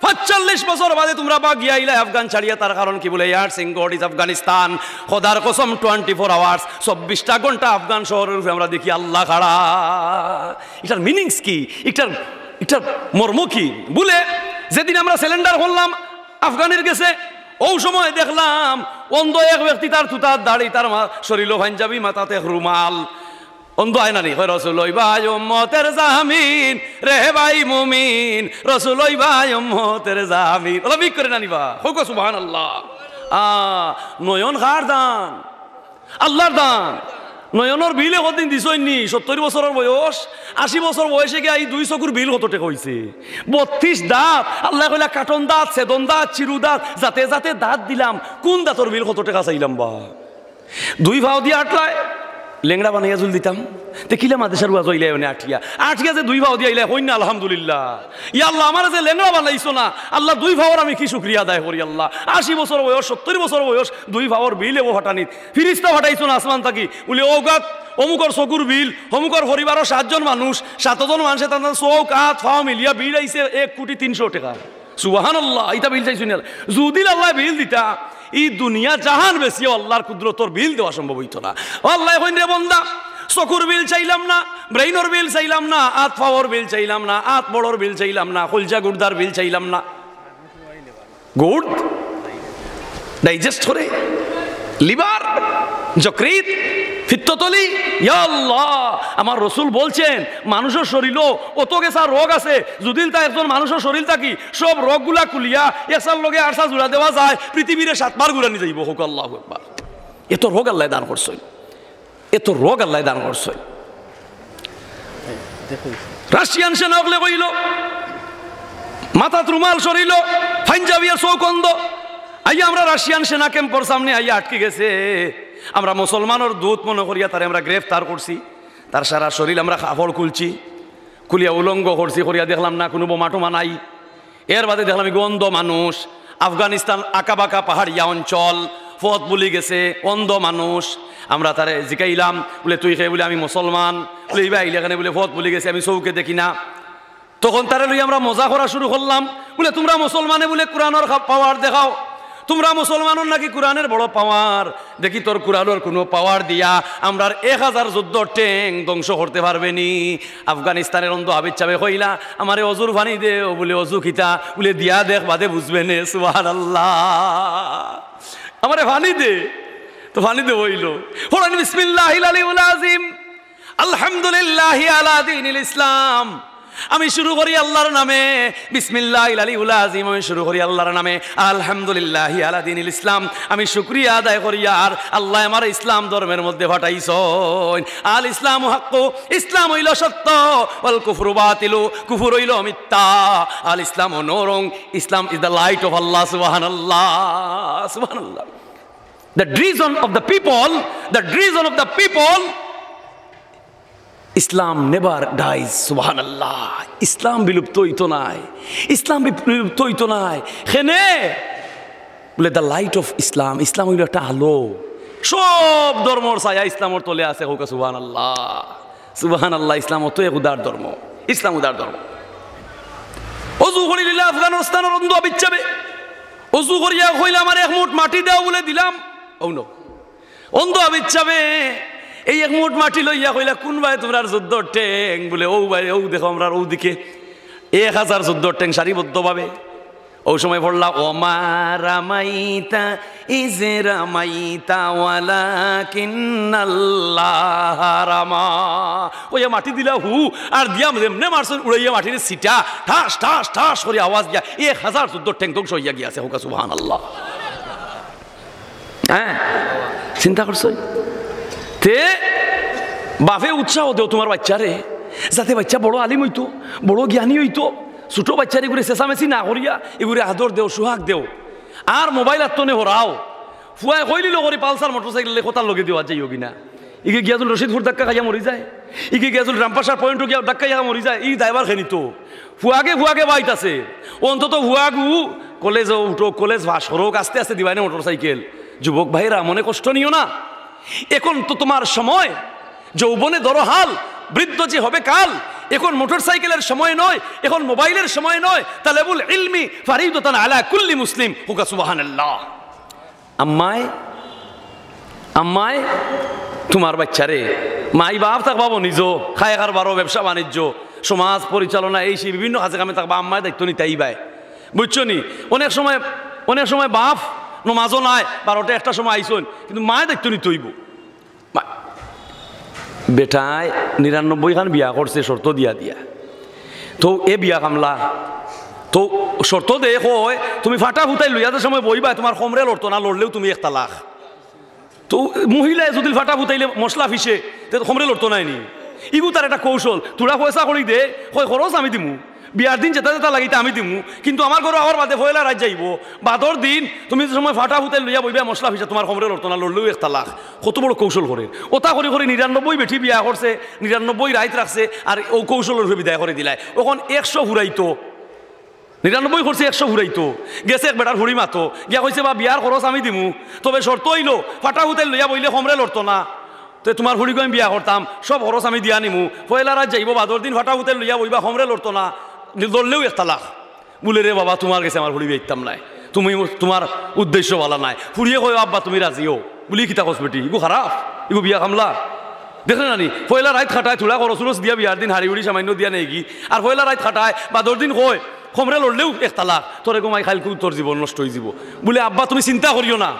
45 বছর বাদে তোমরা বা গিয়া ইলা আফগান ছাড়িয়া, তার কারণ কি? বলে ইয়ার সিং গড ইজ আফগানিস্তান, খোদার কসম 24 আওয়ার্স 24টা ঘন্টা আফগান শহরের উপরে আমরা দেখি আল্লাহ খাড়া। এটার মিনিংস কি? এটার মর্ম কি? বলে যেদিন আমরা সিলিন্ডার করলাম আফগানের গেছে, ও সময় দেখলাম অন্ধ এক ব্যক্তি, তার তুতার দাড়ি, তার শরীর পাঞ্জাবি, মাথাতে রুমাল, অন্ধ আয়না নি রসুলই ভাই উম্মতের জামিন রে ভাই মুমিন, রসুলই ভাই উম্মতের জামিন। ওলা বিক করে নানিবা হোক সুবহানাল্লাহ। নয়ন কার দান? আল্লাহর দান। নয়নের বিল কতদিন দিছইনি? 70 বছরের বয়স, 80 বছর বয়সে গিয়ে এই 2 চকুর বিল কত টাকা হয়েছে? 32 দাঁত। আল্লাহ কইলা কাটন দাঁত, সেদন দাঁত, চিরু দাঁত, যাতে যাতে দাঁত দিলাম, কোন দাঁতর বিল কত টাকা চাইলাম? বা 2 ভাও দিয়ে আটলায় লেংড়া বানাইয়া জুল দিতাম, দেখিলাম আদেশের ওয়াজ হইলে আটকিয়া যে 2 ভাও দিয়ে আইলে হই না আলহামদুলিল্লাহ। ইয়া আল্লাহ আমার যে লেংড়া বানাইছো না আল্লাহ, 2 ভাওর আমি কি শুকরিয়া আদায় করি আল্লাহ। 80 বছর বয়স, 70 বছর বয়স, 2 ভাওর বিল ও হঠানিত ফিরিস্তা হঠাইছো না আসমান থাকি, বলে ও গাত অমুকর চকুর বিল, অমুকর পরিবারের 7 জন মানুষ, 7 জন মানুষে তাদের চোখ হাত ফাও মিলিয়া বিল আইছে 1,300,000 টাকা। সুবহানাল্লাহ। ইটা বিল চাইছো না? যদি আল্লাহ বিল দিতা এই দুনিয়া জাহান বেশি আল্লাহর কুদরতর বিল দেওয়া সম্ভব হইতো না। আল্লাহ কইন রে বান্দা, চকুর বিল চাইলাম না, ব্রেইনর বিল চাইলাম না, হাত পাওয়ার বিল চাইলাম না, হাত বড়র বিল চাইলাম না, কলজা গুর্দার বিল চাইলাম না। গুড ডাইজেস্ট করে লিভার, যকৃত, ফিত্ততলি, ইয়া আল্লাহ আমার রসুল বলছেন মানুষের শরীরও অত গেছা রোগ আছে, যদি তা একজন মানুষের শরীর থাকি সব রোগগুলা কুলিয়া এসার লগে আরসা জুড়া দেওয়া যায়, পৃথিবীরে 7 বার ঘুরা নিয়ে যাইব। হোক আল্লাহু আকবার। এত রোগ আল্লাহ দান করছেন, এত রোগ আল্লাহ দান করছেন। রাশিয়ান সেনা হলে কইল মাথা রুমাল সরিল, পাঞ্জাবিয়া চৌকন্দ, আইয়া আমরা রাশিয়ান সেনা ক্যাম্পের সামনে আইয়া আটকে গেছে। আমরা মুসলমানের দূত মনে করিয়া তারে আমরা গ্রেফতার করছি, তার সারা শরীর আমরা কাপড় খুলছি, খুলিয়া উলঙ্গ করছি, করিয়া দেখলাম না কোনো বোমা টোমা নাই। এর বাদে দেখলাম গন্ধ মানুষ, আফগানিস্তান আঁকাবাঁকা পাহাড়িয়া অঞ্চল, পথ বলি গেছে, অন্ধ মানুষ। আমরা তারে জিকাইলাম, বলে তুই খেয়ে? বলে আমি মুসলমান। বলে এইবা আইলে এখানে? বলে পথ বলি গেছে, আমি চৌকে দেখি না। তখন তারে লই আমরা মজা করা শুরু করলাম, বলে তোমরা মুসলমানে বলে কোরআনের পাওয়ার দেখাও, তোমরা মুসলমানের নাকি কোরআনের বড় পাওয়ার। দেখি তোর কোরআনের কোনো পাওয়ার দিয়া আমরা 1000 যুদ্ধ ট্যাঙ্ক ধ্বংস করতে পারবে নি। আফগানিস্তানের অন্ধ হাবিজ চাবে কইলা আমারে অজুর পানি দে, ও বলে অজু খিতা, বলে দিয়া দেখ বাদে বুঝবে নে। সুবহানাল্লাহ। আমারে পানি দে, তো পানি দে হইল। পড়েন বিসমিল্লাহিল আলিউল আযীম, আলহামদুলিল্লাহি আলা দীনিল ইসলাম। আমি শুরু করি আল্লাহর নামে, বিসমিল্লাহিল আলিউল আযীম। আমি শুরু করি আল্লাহর নামে, আলহামদুলিল্লাহি আলা দীনিল ইসলাম। আমি শুকরিয়া আদায় করি আর আল্লাহ আমার ইসলাম ধর্মের মধ্যে পাঠাইছেন। আল ইসলামু হাক্কু, ইসলাম হইল সত্য, ওয়াল কুফরু বাতিলু, কুফর হইল মিথ্যা। আল ইসলামু নূরুন, ইসলাম ইজ দ্য লাইট অফ আল্লাহ। সুবহানাল্লাহ, সুবহানাল্লাহ। The reason of the people, the reason of the people, Islam never dies. সুবহানাল্লাহ। ইসলাম বিলুপ্ত হইতো নাই, ইসলাম বিলুপ্ত হইতো নাই। কেনে? বলে দ্য লাইট অফ ইসলাম। ইসলাম হইল একটা আলো, সব ধর্মর ছায়া ইসলামর তলে আছে। হোক সুবহানাল্লাহ, সুবহানাল্লাহ। ইসলাম অত এক উদার ধর্ম, ইসলাম উদার ধর্ম। অজু করিলে আফগানিস্তানের অন্ধ বিচ্ছাবে, অজু করিয়া কইলা আমার 1 মুঠ মাটি দাও, বলে দিলাম। ও নো, অন্ধ বিচ্ছাবে এই 1 মুঠ মাটি লইয়া কইলা কোন ভাই তোমরা যুদ্ধ ট্যাঙ্ক? বলে ও ভাই, ও দেখো আমরা ও দিকে 1000 যুদ্ধ ট্যাঙ্ক সারিবদ্ধভাবে ওই সময় পড়লা ওমা রামাইতা ইজ রামাইতা ওয়ালাকিন্নাল্লাহ রামা। ওই মাটি দিলা হু আর দিয়া এমনে মারছেন উড়াইয়া মাটির সিটা ঠাস ঠাস ঠাস করে আওয়াজ দিয়া 1014 ঠ্যাং ধ্বংস হইয়া গিয়াছে। হোক সুবহানাল্লাহ। হ্যাঁ চিন্তা করছো তে বাপে উৎসাহ দেও তোমার বাচ্চারে যাতে বাচ্চা বড় আলিম হইতো, বড় জ্ঞানী হইতো। ছোট বাচ্চার এগুলো চেঁচামেচি না করিয়া এগুলো আদর দেও, সোহাগ দেও। আর মোবাইল আত্মনে হরাও ফুয়াই কইলিল করে পালসার মোটরসাইকেল কোথার লগে দেওয়া যাই কিনা। ইগে গিয়াজুল রশিদপুর ধাক্কা খাইয়া মরি যায়, ইগে গিয়াজুল রামপাশার পয়েন্ট গিয়া ধাক্কা খাইয়া মরি যায়। ই ড্রাইভার খেনি তো ফুয়াগে ফুয়াগে বাইত আছে অন্তত ফুয়াগু কলেজ উঠো, কলেজ ভাস হরক আস্তে আস্তে দিবাই না মোটরসাইকেল। যুবক ভাইরা মনে কষ্ট নিও না, এখন তো তোমার সময়। যৌবনে ধরো হাল, বৃদ্ধ যে হবে কাল। এখন মোটরসাইকেলের সময় নয়, এখন মোবাইলের সময় নয়। তালেবুল ইলমি ফারিদাতান আলা কুল্লি মুসলিম। হুকা সুবহানাল্লাহ। আম্মায় আম্মায় তোমার বাচ্চারে মাই বাপ থাকবা নিজ খায় কারবারও ব্যবসা বাণিজ্য সমাজ পরিচালনা এই সেই বিভিন্ন কাজে কামে থাকবা। আম্মায় দায়িত্ব নিতেই বাই, বুঝছো নি। অনেক সময় বাপ নমাজও নাই, 12টা 1টার সময় আইসন, কিন্তু মায় দায়িত্ব নিতে হইব। বেটায় 99 খান বিয়া করছে শর্ত দিয়া দিয়া, তো এ বিয়া কামলা তো শর্ত দে কয় তুমি ফাটা ফুটাই লইয়াদের সময় বইবা, তোমার কমরে লড়তো না, লড়লেও তুমি 1 তালাক। তো মহিলায় যদি ফাটা ফুটাইলে মশলা ফিসে কমরে লড়তো নাই নি। ইবু তার একটা কৌশল, তোরা পয়সা করি দে, কয় খরচ আমি দিমু, বিয়ার দিন যেটা যেটা লাগিতে আমি দিমু, কিন্তু আমার ঘরে আবার বাদে ফয়লা রাত যাইব। বাদর দিন তুমি যে সময় ফাটা ফুটাই লইয়া বইবা মশলা ফিসে, তোমার কমরে লড়তো না, লড়লেও 1 তালাক। কত বড় কৌশল করে ওটা করে করে 99 বেঠি বিয়া করছে, 99 রাইত রাখছে, আর ও কৌশলের বিদায় করে দিলাই। ওখন 100 ঘুরাইতো, 99 করছে 100 ঘুরাইতো। গেছে এক বেটার হুড়ি মাতো গিয়া কইছে বা বিয়ার খরচ আমি দিমু, তবে শর্ত হইলো ফাটা ফুটাই লইয়া বইলে কমরে লড়তো না। তো তোমার হুড়িকে আমি বিয়া করতাম, সব খরচ আমি দিয়া নিমু। পয়লা রাত যাইব, বাদর দিন ফাটা ফুটাই লইয়া বইবা, কমরে লড়তো না, লড়লেও 1 তালাক। বলে রে বাবা তোমার কাছে আমার হুড়ি বেচতাম নাই, তুমি তোমার উদ্দেশ্য ভালো নাই। ফুড়িয়ে কয় আব্বা তুমি রাজিও বলি কিতা কস বেটি, ইগু খারাপ, ইগু বিয়া কামলা। দেখলে নানি পয়লা রাত খাটায় থোড়া খরচ দিয়া বিয়ার দিন হাড়ি উড়ি সামান্য দিয়া নেই কি, আর পয়লা রাত খাটায় বাদর দিন কয় কমরে লড়লেও 1 তালাক। তোরে গোমাই খাইলকু তোর জীবন নষ্ট হয়ে যাব। বলে আব্বা তুমি চিন্তা করিও না,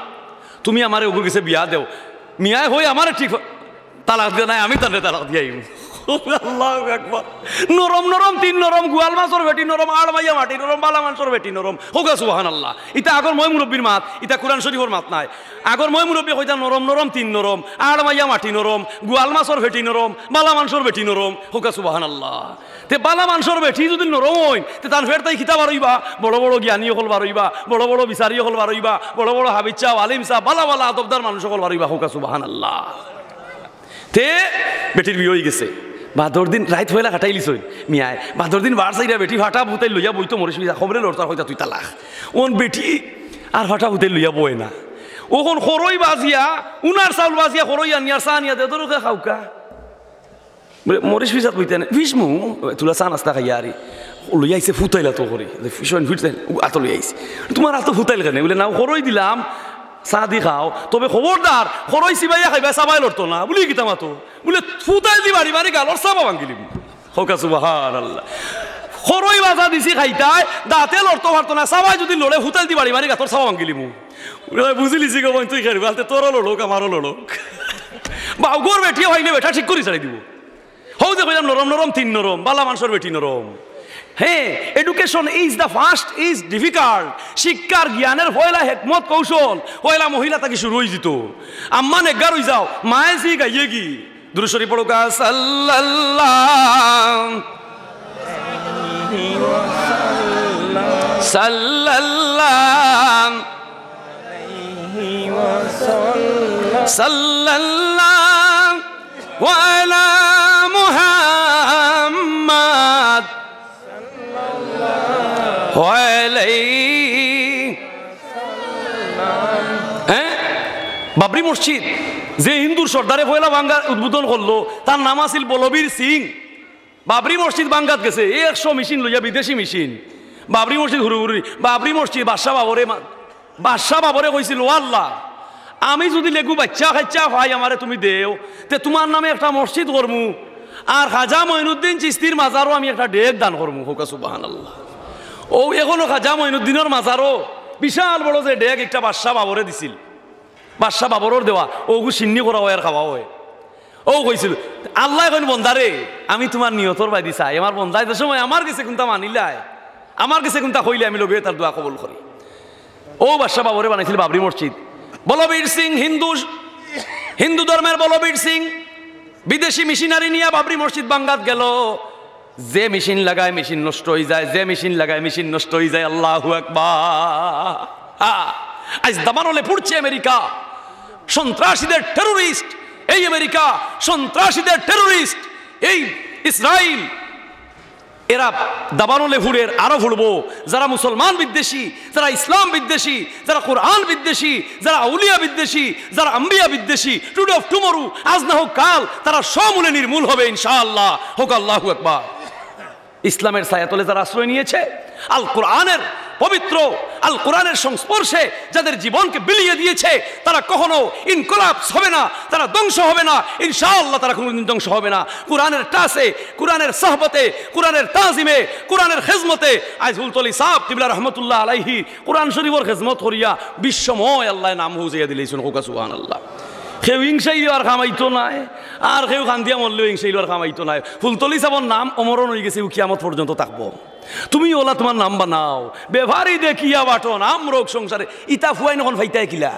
তুমি আমার ওগুর কাছে বিয়া দেও। মিয়ায় হয়ে আমার ঠিক তালাক দিয়ে নাই, আমি তাদের তালাক দিয়ে আইব। আল্লাহু আকবার। নরম নরম 3 নরম, গোয়াল মাছর বেটি নরম, আড় মাইয়া মাটি নরম, বালা মাংসর বেটি নরম। হোক সুবহানাল্লাহ। ইটা আগর মই মুরব্বীর মাত, ইটা কোরআন শরীফের মাত নাই। আগর মই মুরব্বী কইতা নরম নরম 3 নরম, আড় মাইয়া মাটি নরম, গোয়াল মাছর বেটি নরম, বালা মাংসর বেটি নরম। হোক সুবহানাল্লাহ। তে বালা মাংসর বেটি যদি নরম হইন তে তার ফের তাই খিতা বারইবা, বড় বড় জ্ঞানী হল বারইবা, বড় বড় বিচারী হল বারইবা, বড় বড় হাবিচ্ছা আলিম সাহ বালা বালা আদবদার মানুষ হল বারইবা। হোক সুবহানাল্লাহ। তে বেটির বিয়ে হয়ে গেছে, বাদর দিন রাইত হইলা কাটাইলিস মিয়ায়, বাদর দিন বার চাইরা বেটি ফাটা ভুতাই লইয়া বইতো মরিস খবরে লড়তার হইতা তুই তালাক। ওন বেটি আর ফাটা ভুতাই লইয়া বই না, ওখন খরই বাজিয়া উনার চাউল বাজিয়া খরই আনিয়া চা আনিয়া দে তোরকে খাওকা বলে মরিস ফিসাত বইতে না ফিসমু তুলা চা নাস্তা খাইয়া আরি লইয়া আইসে ফুটাইলা তো করি ফিসন ফিটাইল আত লইয়া আইসি, তোমার আত ফুটাইল কেন বলে না খরই দিলাম চা দি খাও, তবে খবরদার খরই চিবাইয়া খাইবা চাবাই লড়তো না বলি কিতা মাতো বলে ফুটাই দি বাড়ি বাড়ি গালর চাবা ভাঙিলি। হোক সুবহানাল্লাহ। খরই বাজা দিছি খাইতাই দাঁতে লড়তো পারতো না, চাবাই যদি লড়ে ফুটাই দি বাড়ি বাড়ি গাতর চাবা ভাঙিলি মু বুঝিলিছি গো তুই খেলবি আলতে তোরও লড়ক আমারও লড়ক। বাউগর বেটিও হইলে বেটা ঠিক করে ছাড়ি দিব। হও যে কইলাম নরম নরম 3 নরম, বালা মানুষের বেটি নরম। হ্যাঁ, education is the first is difficult. শিক্ষার জ্ঞানের পয়লা হেকমত কৌশল পয়লা মহিলা তাকে শুরু হয়ে যেত। আম্মা নেগার হয়ে যাও মায়ে জি গাইয়ে কি দুরূদ শরীফ পড়ো কা সাল্লাল্লাহু সাল্লাল্লাহু আলা মুহাম্মদ বাবরি মসজিদ যে হিন্দুর সর্দারে পয়লা বাঙ্গার উদ্বোধন করলো তার নাম আছিল বলবীর সিং। বাবরি মসজিদ বাঙ্গাত গেছে 100 মেশিন লইয়া, বিদেশি মেশিন। বাবরি মসজিদ হুড়ুহুড়ি বাবরি মসজিদ বাদশাহ বাবরে কইছিল আল্লাহ আমি যদি লেগু বাচ্চা খাচ্চা ভাই আমারে তুমি দেও তে তোমার নামে একটা মসজিদ করমু আর খাজা মঈনুদ্দিন চিস্তির মাজারও আমি একটা ডেক দান করমু। হোক সুবহানাল্লাহ। ও এখনো খাজা মঈনুদ্দিনের মাজারও বিশাল বড় যে ডেক একটা বাদশাহ বাবরে দিছিল, বাদশাহ বাবরের দেওয়া ওগু সিন্নি করা হয় আর খাওয়া হয়। ও কইছিল আল্লাহ এখন বন্দারে আমি তোমার নিয়তর বাইদি চাই, আমার বন্দায় সময় আমার কাছে কোনটা মানিলাই, আমার কাছে কোনটা হইলে আমি লগে তার দোয়া কবুল করি। ও বাদশাহ বাবরে বানাইছিল বাবরি মসজিদ। বলবীর সিং হিন্দু ধর্মের বলবীর সিং বিদেশি মেশিনারি নিয়ে বাবরি মসজিদ বাঙ্গাত গেল। যে মেশিন লাগায় মেশিন নষ্ট হয়ে যায়, যে মেশিন লাগায় মেশিন নষ্ট হয়ে যায়। আল্লাহু আকবার। আজ দাবানলে পড়ছে আমেরিকা সন্ত্রাসীদের টেরোরিস্ট, এই আমেরিকা সন্ত্রাসীদের টেরোরিস্ট, এই ইসরায়েল এরা দাবানলে ফুড়ের আরো ফুড়বো। যারা মুসলমান বিদ্বেষী, যারা ইসলাম বিদ্বেষী, যারা কোরআন বিদ্বেষী, যারা আউলিয়া বিদ্বেষী, যারা আম্বিয়া বিদ্বেষী, টুডে অফ টুমরু, আজ না হোক কাল, তারা সমূলে নির্মূল হবে ইনশাআল্লাহ। হোক আল্লাহু আকবার। ইসলামের ছায়াতলে যারা আশ্রয় নিয়েছে, আল কোরআনের পবিত্র আল কোরআনের সংস্পর্শে যাদের জীবনকে বিলিয়ে দিয়েছে, তারা কখনো ইনকলাপস হবে না, তারা ধ্বংস হবে না ইনশাআল্লাহ, তারা কোনোদিন ধ্বংস হবে না। কোরআনের টাসে, কোরআনের সাহবতে, কোরআনের তাজিমে, কোরআনের খেজমতে আজ হুলতলি সাহেব কিবলা রহমতুল্লাহ আলাইহি কোরআন শরীফের খেজমত করিয়া বিশ্বময় আল্লাহ নাম হুজিয়া দিলেছেন। হোক সুবহানাল্লাহ। কেউ হিংসাইল আর খামাইতো নাই, আর কেউ খান্দিয়া মরলেও হিংসাইল আর খামাইতো নাই। ফুলতলি সাবর নাম অমরণ হয়ে গেছে, কিয়ামত পর্যন্ত থাকবো। তুমি ওলা তোমার নাম বানাও, বেভারি দেখিয়া বাটো নাম রোগ সংসারে। ইতা ফুয়াই নখন ফাইতাই কিলা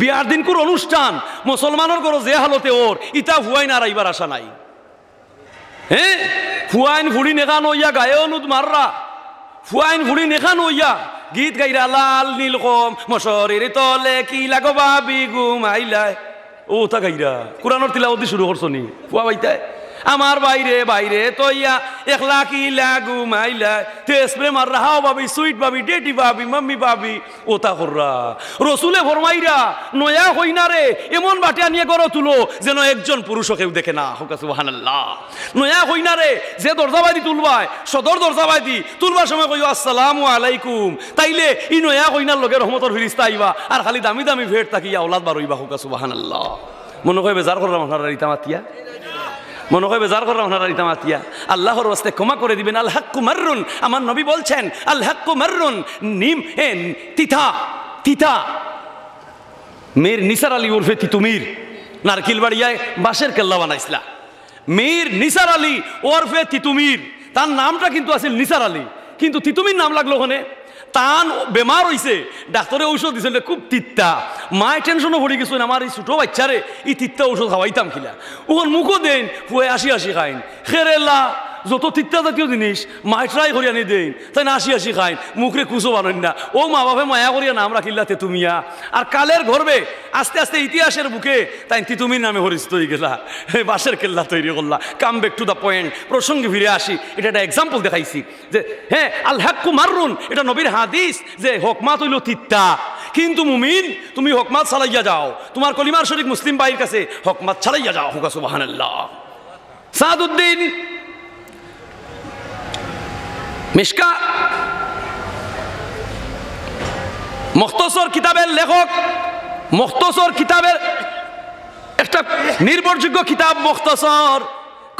বিয়ার দিন কোন অনুষ্ঠান মুসলমানের করো যে হালতে ওর, ইতা ফুয়াই না রাইবার আশা নাই। হ্যাঁ, ফুয়াইন ফুড়ি নেখান হইয়া গায়ে অনুদ মাররা, ফুয়াইন ফুড়ি নেখান হইয়া গীত গাইরা লাল নীল কম মশরের তলে কি লাগো বাবি ঘুমাইলাই। ও তা গাইরা কোরআনের তিলাওয়াত শুরু করছো নি ফুয়া বাইতায়। আমার বাইরে বাইরে তইয়া একলা কি লাগু মাইলা তেসপ্রে মার রাহাও ভাবি, সুইট ভাবি, ডেটি ভাবি, মাম্মি ভাবি। ও তা কররা রসুলে ফরমাইরা নয়া হইনা রে এমন বাটিয়া নিয়ে গড় তুলো যেন একজন পুরুষও কেউ দেখে না। হোক সুবহানাল্লাহ। নয়া হইনা রে যে দরজাবাদি তুলবায়, সদর দরজাবাদি তুলবার সময় কইও আসসালামু আলাইকুম, তাইলে ই নয়া হইনার লগে রহমতর ফিরিস্তা আইবা আর খালি দামি দামি ভেট তাকিয়া ওলাদ বার হইবা। হোক সুবহানাল্লাহ। মনে কয় বেজার করলাম আপনারা রিতা মাতিয়া, মনে হয় বেজার করলাম আপনারা রিতা মাতিয়া। আল্লাহর ওয়াস্তে ক্ষমা করে দিবেন। আল হাক্কু মাররুন, আমার নবী বলছেন আল হাক্কু মাররুন। নিম তিথা তিথা মীর নিসার আলী উর্ফে তিতুমির নারকেল বাড়িয়ায় বাঁশের কেল্লা বানাইছিলা। মীর নিসার আলী ওরফে তিতুমির, তার নামটা কিন্তু আছে নিসার আলী, কিন্তু তিতুমির নাম লাগলো ওখানে। তান বেমার হইছে, ডাক্তারে ঔষধ দিয়েছেন খুব তিত্তা। মায় টেনশনও পড়ে গেছেন, আমার এই ছোটো বাচ্চারে এই তিত্তা ঔষধ খাওয়াইতাম কিলা। ওখান মুখও দেন ফুয়ে আসি আসি খাইন খেরেলা যত তিত্তা জাতীয় জিনিস মায় ট্রাই করিয়া নি দেন, তাই না আসি আসি খাইন মুখরে কুচো বানেন না। ও মা বাপে মায়া করিয়া নাম রাখিল্লা তেতুমিয়া। আর কালের গর্বে আস্তে আস্তে ইতিহাসের বুকে তাই তিতুমির নামে পরিচিত হয়ে গেলা, বাঁশের কেল্লা তৈরি করলা। Come back to the point, প্রসঙ্গে ফিরে আসি। এটা একটা এক্সাম্পল দেখাইছি যে হ্যাঁ আল হাক্কু মাররুন, এটা নবীর হাদিস যে হকমাত হইল তিত্তা, কিন্তু মুমিন তুমি হকমাত চালাইয়া যাও, তোমার কলিমার শরীফ মুসলিম ভাইয়ের কাছে হকমাত চালাইয়া যাও। হুকা সুবহানাল্লাহ। সাদউদ্দিন মিশকা মুখতসর কিতাবের লেখক, মুখতসর কিতাবের একটা নির্ভরযোগ্য কিতাব মুখতসর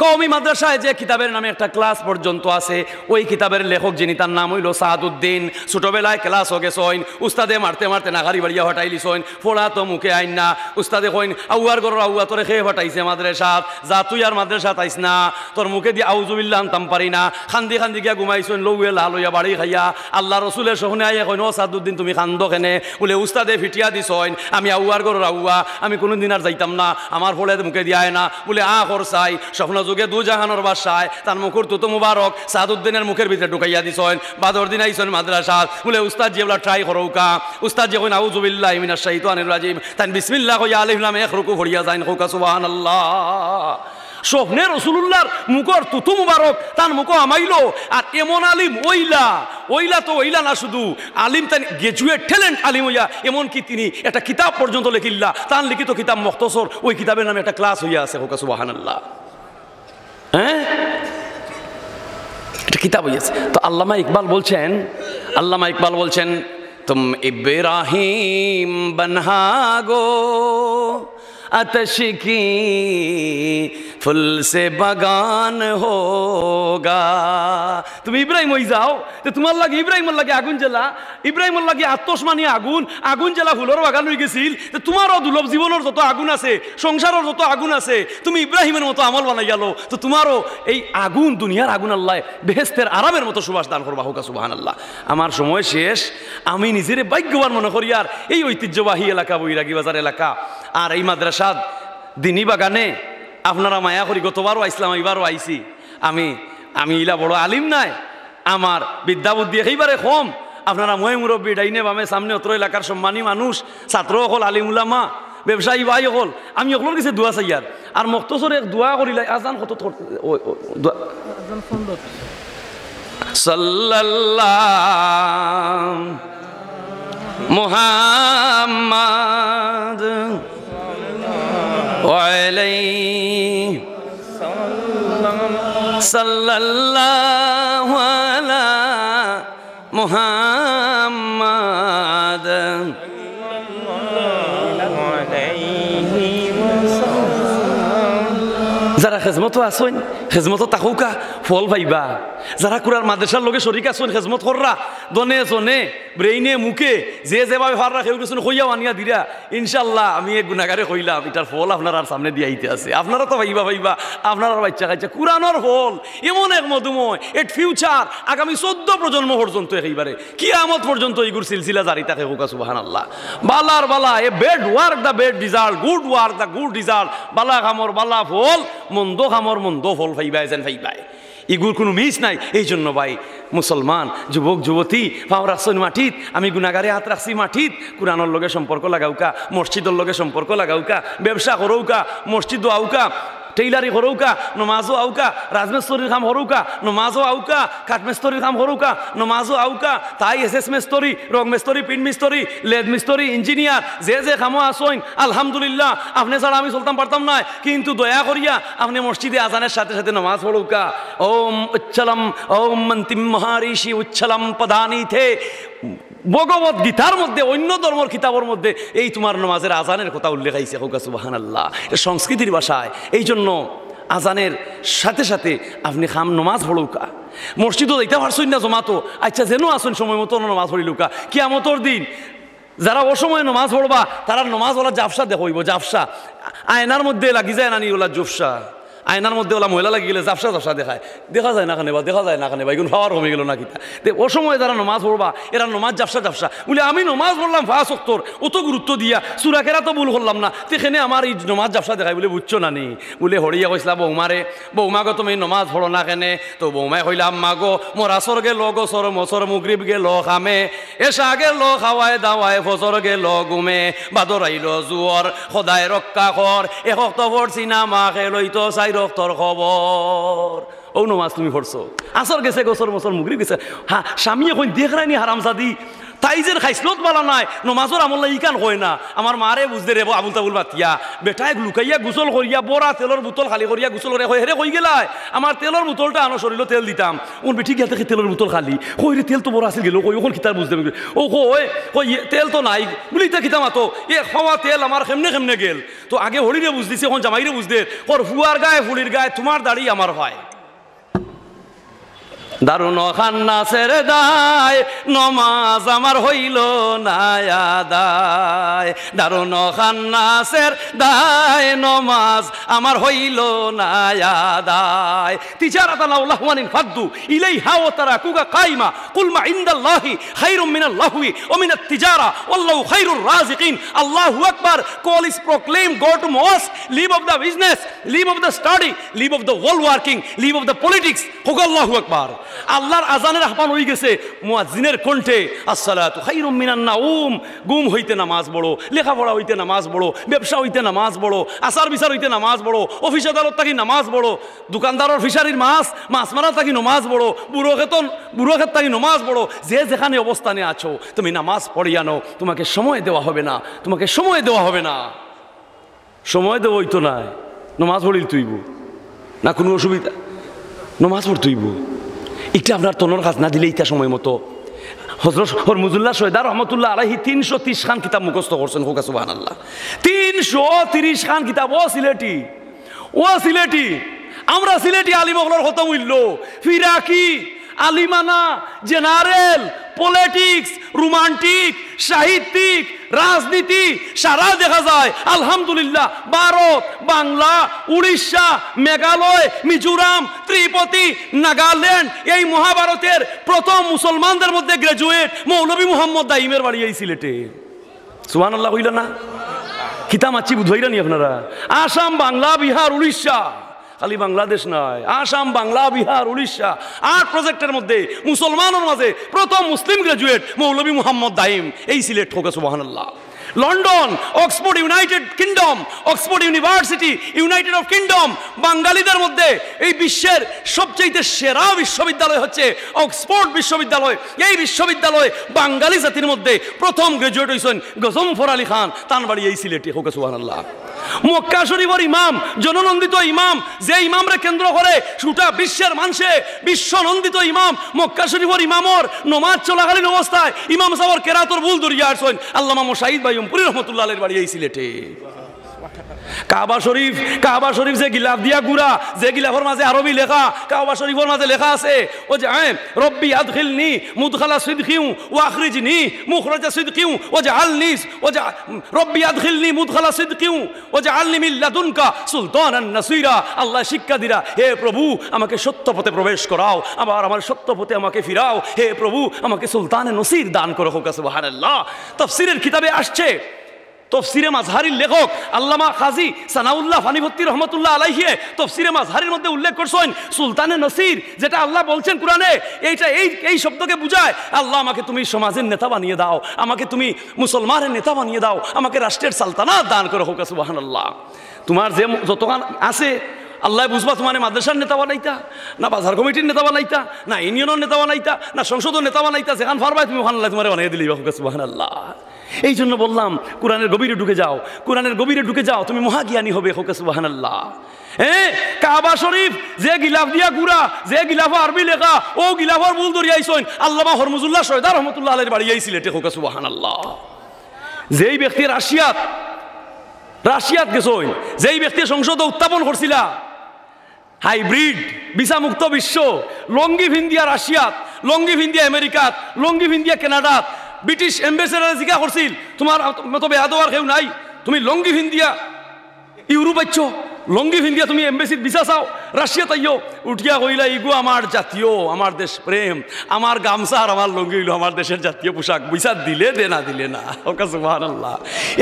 কওমি মাদ্রাসায় যে কিতাবের নামে একটা ক্লাস পর্যন্ত আছে, ওই কিতাবের লেখক যিনি তার নাম হইল সাদউদ্দিন। ছোটবেলায় ক্লাস হয়ে গেছেন, উস্তাদে মারতে মারতে নাগারি বাড়িয়া হটাইলিছেন, ফোড়া তো মুখে আইন না। উস্তাদে কইন আউয়ার গর আউয়া তোরে খেয়ে হটাইছে মাদ্রাসাত, যা তুই আর মাদ্রাসাত আইস না, তোর মুখে দিয়ে আউজুবিল্লাহ আনতাম পারি না। খান্দি খান্দি গিয়া ঘুমাইছেন, লউয়ে লাল হইয়া বাড়ি খাইয়া। আল্লাহ রসুলের সহনে আইয়া কইন ও সাদউদ্দিন তুমি খান্দ কেনে? বলে উস্তাদে ফিটিয়া দিছেন আমি আউয়ার গর আউয়া, আমি কোনোদিন আর যাইতাম না, আমার ফলে মুখে দিয়ে আয় না। বলে আ করছাই স্বপ্ন যুগে দু জাহানোর বাসায় তার মুখর তুতো মুবারক সাদউদ্দিনের মুখের ভিতরে ঢুকাইয়া দিছেন। বাদর দিন আইছেন মাদ্রাসা। বলে উস্তাদ যেগুলা ট্রাই করৌকা, উস্তাদ যে কইন আউযুবিল্লাহি মিনাশ শাইতানির রাজিম, তাই বিসমিল্লাহ কইয়া আলিফ লাম এক রুকু পড়িয়া যাইন। হুকা সুবহানাল্লাহ। স্বপ্নে রসুলুল্লাহর মুখর তুতু মুবারক তার মুখ আমাইল। আর এমন আলিম ওইলা, ওইলা তো ওইলা না শুধু আলিম, তাই গ্রাজুয়েট ট্যালেন্ট আলিম হইয়া এমনকি তিনি একটা কিতাব পর্যন্ত লিখিল্লা, তার লিখিত কিতাব মুখতসর, ওই কিতাবের নামে একটা ক্লাস হইয়া আছে। হুকা সুবহানাল্লাহ। হ্যাঁ, এটা কিতাব হইয়াছে। তো আল্লামা ইকবাল বলছেন, আল্লামা ইকবাল বলছেন তুম ইব্রাহিম বনহা গো আতশ কি ফুল সে বাগান হোগা। তুমি ইব্রাহিম হয়ে যাও, তো তোমার লাগে ইব্রাহিমের লাগে আগুন জ্বালা, ইব্রাহিমের লাগে আত্মসমানী আগুন, আগুন জ্বালা ফুলের বাগান হয়ে গেছিল। তো তোমারও দুর্লভ জীবনের যত আগুন আছে, সংসারের যত আগুন আছে, তুমি ইব্রাহিমের মতো আমল বানাই গেল, তো তোমারও এই আগুন, দুনিয়ার আগুন আল্লাহ বেহেস্তের আরামের মতো সুবাস দান করবা হোক সুবহানাল্লাহ। আমার সময় শেষ। আমি নিজের ভাগ্যবান মনে করি আর এই ঐতিহ্যবাহী এলাকা বৈরাগী বাজার এলাকা আর এই মাদ্রাসাদ দিনী বাগানে আপনারা মায়া করি। গতবারও আইসলাম, এইবারও আইসি। আমি ইলা বড় আলিম নাই, আমার বিদ্যা বুদ্ধি এইবারে কম। আপনারা মই মুরব্বী ডাইনে বামে সামনে অত্র এলাকার সম্মানী মানুষ, ছাত্র হল, আলিম উলামা, ব্যবসায়ী ভাই হল, আমি ওগুলোর কিছু দোয়া চাই আর মক্তসরে দোয়া করিলাই। আজান কত সাল্লাল্লাহু মুহাম্মাদ ওয়ালাইহি সাল্লাল্লাহু আলা মুহাম্মাদ। যারা খেজমত আসেন, খেজমত তাকুকা ফল পাইবা। যারা কুরার মাদ্রাসার লগে শরিক আসেন, খেজমত কররা দনে জনে ব্রেইনে মুখে যে যেভাবে ফার রাখে কিছু কইয়াও আনিয়া দিরা, ইনশাল্লাহ আমি এক গুণাগারে কইলাম এটার ফল আপনার আর সামনে দিয়ে আইতে আছে। আপনারা তো ভাইবা আপনার বাচ্চা কাচ্চা কুরানোর ফল এমন এক মধুময়, এট ফিউচার আগামী 14 প্রজন্ম পর্যন্ত একেবারে কিয়ামত পর্যন্ত এইগুর সিলসিলা জারি থাকে হোক সুবহানাল্লাহ। বালার বালা a bad work the bad result, good work the good result. বালা খামর বালা ফল, মন্দ খামর মন্দ ফল ফাইবাই যেন ফাইবাই, এগুর কোনো মিস নাই। এই জন্য ভাই মুসলমান যুবক যুবতী পাও রাখছেন মাটিত, আমি গুণাগারে হাত রাখছি মাটিত। কুরআনের লগে সম্পর্ক লাগাউকা, মসজিদের লগে সম্পর্ক লাগাউকা, ব্যবসা করৌকা, মসজিদও আউকা, টেইলারি হরৌকা, নমাজও আউকা, রাজমেস্তরির কাম হরৌকা, নমাজও আউকা, কাঠমেস্তরির কাম হরৌকা, নমাজও আউকা, তাই এসএস মেস্তরি, রং মেস্তরি, পিন মিস্তরি, লেদ মিস্তরি, ইঞ্জিনিয়ার, যে কামও আসইন আলহামদুলিল্লাহ। আপনি ছাড়া আমি চলতাম পারতাম না, কিন্তু দয়া করিয়া আপনি মসজিদে আজানের সাথে সাথে নমাজ পড়ৌকা। ওম উচ্ছলম ওম মন্তিম মহারিষি উচ্ছলম পদানি থে। ভগবত গীতার মধ্যে, অন্য ধর্মের কিতাবের মধ্যে এই তোমার নমাজের আজানের কথা উল্লেখ আইছে হোক সুবহানাল্লাহ। এটা সংস্কৃতির ভাষায়। এই জন্য আজানের সাথে সাথে আপনি খাম নমাজ পড়ৌকা। মসজিদও যাইতে পারছই না জমাতো, আচ্ছা যেন আসুন সময় মতো নমাজ পড়িলুকা। কিয়ামতর দিন যারা অসময়ে নমাজ পড়বা তারা নমাজ ওলা জাফসা দেখইব, জাফসা আয়নার মধ্যে লাগি যায় না নি ওলা জুফসা। আয়নার মধ্যে ওলা মহিলা লাগি গেলে জাফসা জাফসা দেখায়, দেখা যায় না খানে বা দেখা যায় না খানে বা এগুলো পাওয়ার কমে গেল না কিতা। ও সময় যারা নমাজ পড়বা এরা নমাজ জাফসা জাফসা বলে আমি নমাজ পড়লাম 5 ওয়াক্তর, অত গুরুত্ব দিয়া সুরাকেরা তো ভুল করলাম না, সেখানে আমার এই নমাজ জাফসা দেখায় বলে বুঝছো না নি। বলে হরিয়া কইসলা বৌমারে, বৌমা গো তুমি নমাজ পড়ো না কেনে? তো বৌমায় কইলাম মা গো মোর আসর গেল গোসর মসর মুগরিব গেল খামে, এসা গেল খাওয়ায় দাওয়ায় ফজর গেল ঘুমে, বাদর আইল জুয়র সদায় রক্ষা কর, এক তো পড়ছি না মা খেলই তো চাই রক্তর খবর। ও নমাজ তুমি পড়ছো, আসর গেছে গোসর মসর মুগরিব গেছে। হ্যাঁ স্বামী এখন দেখ রানি হারামজাদি, তাই যে খাইসলত বালা নাই নমাজর আমল নাই ইকান হয় না। আমার মারে বুঝতে রে আবুল তাবুল বাতিয়া বেটায় লুকাইয়া গুসল করিয়া বড়া তেলর বোতল খালি করিয়া গুসল করে হেরে কই গেলাই আমার তেলর বোতলটা আনো শরীর তেল দিতাম। ওর বেটি গেল থেকে তেলের বোতল খালি কই রে তেল তো বড় আসিল গেল কই ওখন কিতার বুঝতে ও কই কই তেল তো নাই বলি তা কিতাম তো এ খাওয়া তেল আমার কেমনে কেমনে গেল। তো আগে হরিরে বুঝ দিছে, এখন জামাইরে বুঝতে ওর ফুয়ার গায়ে ফুলির গায়ে তোমার দাড়ি আমার হয়। দারুণ খান্নাসের দায় নমাজ আমার হইল না আদায়, দারুণ খান্নাসের দায় নমাজ আমার হইল না আদায়। তিজারাতান আও লাহওয়ান ফাদ্দু ইলাইহা ওয়া তারাকুকা কাইমা কুল মা ইনদাল্লাহি খায়রুম মিনাল লাহওয়ি ওয়া মিনাত তিজারা ওয়াল্লাহু খায়রুর রাযিকিন। আল্লাহু আকবার। Call is proclaim, go to mosque, leave of the business, leave of the study, leave of the world working, leave of the politics. হোক আল্লাহু আকবার। আল্লাহর আজানের আহ্বান হয়ে গেছে মুয়াজ্জিনের কণ্ঠে, আসসালাতু খায়রুম মিনান নাউম। ঘুম হইতে নামাজ বড়, লেখাপড়া হইতে নামাজ বড়, ব্যবসা হইতে নামাজ বড়, আচার বিচার হইতে নামাজ বড়, অফিস আদালত থাকি নামাজ বড়, দোকানদারের ফিশারির মাছ মারা থাকি নামাজ বড়, বুড়ো ক্ষেত থাকি নামাজ বড়। যে যেখানে অবস্থানে আছো তুমি নামাজ পড়িয়া নাও, তোমাকে সময় দেওয়া হবে না, তোমাকে সময় দেওয়া হবে না। সময় দেওয়া হইতো না, নামাজ পড়িল তুইব না কোনো অসুবিধা, নামাজ পড়তুইব। এটা আপনার তনর কাজ না দিলে ইটা সময় মতো। হযরত হরমুজুল্লাহ সৈয়দা রহমতুল্লাহ আলাইহি 330 খান কিতাব মুখস্থ করছেন হোক সুবহানাল্লাহ। 330 খান কিতাব ও সিলেটি ও সিলেটি, আমরা সিলেটি আলিমগলর হত মূল্য ফিরাকি আলিমানা জেনারেল পলিটিক্স রোমান্টিক সাহিত্যিক রাজনীতি সারা দেখা যায় আলহামদুলিল্লাহ। ভারত, বাংলা, উড়িষ্যা, মেঘালয়, মিজোরাম, ত্রিপুরা, নাগাল্যান্ড, এই মহাভারতের প্রথম মুসলমানদের মধ্যে গ্রাজুয়েট মৌলভী মুহাম্মদ দাইমের বাড়ি এই সিলেটে। সুবহানাল্লাহ হইল না? কিতাব আছি বুঝাইরা নি আপনারা? আসাম, বাংলা, বিহার, উড়িষ্যা, খালি বাংলাদেশ নয়, আসাম, বাংলা, বিহার, উড়িষ্যা 8 প্রজেক্টের মধ্যে মুসলমানের মাঝে প্রথম মুসলিম গ্রাজুয়েট মৌলভী মুহাম্মদ দাইম এই সিলেট হোক। সুবহানাল্লাহ। London, Oxford, United kingdom, Oxford university, United of kingdom, বাঙালিদের মধ্যে এই বিশ্বের সবচেয়ে সেরা বিশ্ববিদ্যালয় হচ্ছে অক্সফোর্ড বিশ্ববিদ্যালয়। এই বিশ্ববিদ্যালয় বাঙালি জাতির মধ্যে প্রথম গ্রাজুয়েট হয়েছেন গজমফর আলী খান, তার বাড়ি এই সিলেটে হোক। সুবহানাল্লাহ। মক্কা শরীফের ইমাম, জননন্দিত ইমাম, যে ইমামরে কেন্দ্র করে গোটা বিশ্বের মানুষে বিশ্বনন্দিত ইমাম, মক্কা শরীফের ইমামর নমাজ চলাকালীন অবস্থায় ইমাম সাহর কেরাতর ভুল দরিয়া আসছেন আল্লামা মুশাহিদ বাইয়ুমপুরি রহমতুল্লাহ আলাইহির বাড়ি এই সিলেটে। কাবা শরীফ, কাবা শরীফ যে গিলাফ দিয়া গুড়া, যে গিলাফের মাঝে আরবি লেখা, কাবা শরীফের মাঝে লেখা আছে ও যে রব্বি আদখিলনি মুদখালা সিদকিউ ওয়া আখরিজনি মুখরাজা সিদকিউ ওয়া জাআলনি ও যে রব্বি আদখিলনি মুদখালা সিদকিউ ওয়া জাআলনি মিন লাদুনকা সুলতানান নাসীরা। আল্লাহ শিক্ষা দিরা, হে প্রভু আমাকে সত্য পথে প্রবেশ করাও, আবার আমার সত্য পথে আমাকে ফিরাও, হে প্রভু আমাকে সুলতানে নসীর দান করো। সুবহানাল্লাহ। তাফসীরের কিতাবে আসছে, তফসিরে মাজহারির লেখক আল্লামা কাজী সানাউল্লাহ ফানিভত্তি রহমতুল্লাহ আলাইহি তফসিরে মাজহারির মধ্যে উল্লেখ করছেন সুলতানে নসির, যেটা আল্লাহ বলছেন কোরআনে, এইটা এই শব্দকে বুঝায় আল্লাহ আমাকে তুমি সমাজের নেতা বানিয়ে দাও, আমাকে তুমি মুসলমানের নেতা বানিয়ে দাও, আমাকে রাষ্ট্রের সালতানাত দান করো। হোক সুবহানাল্লাহ। তোমার যে যতক্ষণ আছে আল্লাহ বুঝবা, তোমার মাদ্রাসার নেতা বানাইতা, না বাজার কমিটির নেতা বানাইতা, না ইউনিয়নের নেতা বানাইতা, না সংসদের নেতা বানাইতা, যেখান পারবাই তুমি ওখানে তোমার বানিয়ে দিলি। সুবহানাল্লাহ। এই জন্য বললাম কোরআনের গভীরে ঢুকে যাও, কোরআনের গভীরে ঢুকে যাও, তুমি মহাজ্ঞানী হবে। হোক সুবহানাল্লাহ। কাবা শরীফ যে গিলাফ দিয়া গুড়া, যে গিলাফ আরবি লেখা, ও গিলাফর ভুল দরিয়াইছেন আল্লামা হরমুজুল্লাহ সয়দার রহমতুল্লাহ আলাইহির বাড়ি এই সিলেটে। হোক সুবহানাল্লাহ। যেই ব্যক্তি রাশিয়াত গেছেন, যেই ব্যক্তি সংসদে উত্থাপন করছিলা হাইব্রিড ভিসা মুক্ত বিশ্ব, লঙ্গি ভিন্দিয়া রাশিয়াত, লঙ্গি ভিন্দিয়া আমেরিকাত, লঙ্গি ভিন্দিয়া কানাডাত, ব্রিটিশ এম্বাসেডার জিজ্ঞা করছিল তোমার মতো বেয়াদোয়ার কেউ নাই, তুমি লঙ্গি ভিন্দিয়া ইউরোপ আইছ, লঙ্গি ভিন্দিয়া তুমি এম্বাসির ভিসা চাও, রাশিয়া তাইও উঠিয়া কইলা ইগো আমার জাতীয়, আমার দেশ প্রেম, আমার গামছা আর আমার লঙ্গি হইল আমার দেশের জাতীয় পোশাক, ভিসা দিলে দে না দিলে না। ওকে সুবহানাল্লাহ।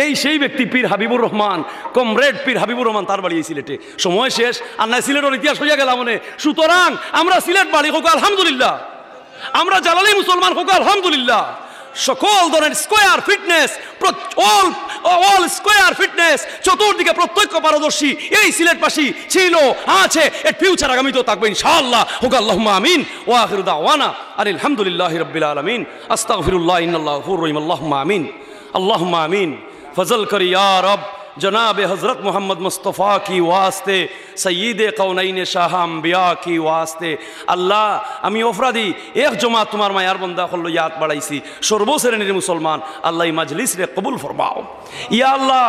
এই সেই ব্যক্তি পীর হাবিবুর রহমান, কমরেড পীর হাবিবুর রহমান, তার বাড়ি এই সিলেটে। সময় শেষ, আর নাই সিলেটের ইতিহাস হইয়া গেলাম মনে। সুতরাং আমরা সিলেট বাড়ি হোক আলহামদুলিল্লাহ, আমরা জালালি মুসলমান হোক আলহামদুলিল্লাহ। সকল ধরনের square fitness, all square fitness, চতুর্দিকে প্রত্যক্ষ পারদর্শী এই সিলেটবাসী ছিল, আছে, এর ফিউচার আগামীতেও থাকবে ইনশাআল্লাহ। হোক আল্লাহুম্মা আমিন। ওয়া আখিরু দাওয়ানা আলহামদুলিল্লাহি রাব্বিল আলামিন। আস্তাগফিরুল্লাহ ইন্নাল্লাহু গফুরুর রহিম। আল্লাহুম্মা আমিন, আল্লাহুম্মা আমিন। ফজল করি ইয়া রব जनाब हज़रत मोहम्मद मुस्तफ़ा की वास्ते, सय्यद कौनैन शाह अम्बिया की वास्ते। अल्लाह আমি অপরাধী, এক জমা তোমার মায়ার বন্দা হল ইয়াদ বাড়াইছি, সর্বশ্রেণীর মুসলমান, আল্লাহ এই মাজলিস রে কবুল ফরমাও। ইয়া আল্লাহ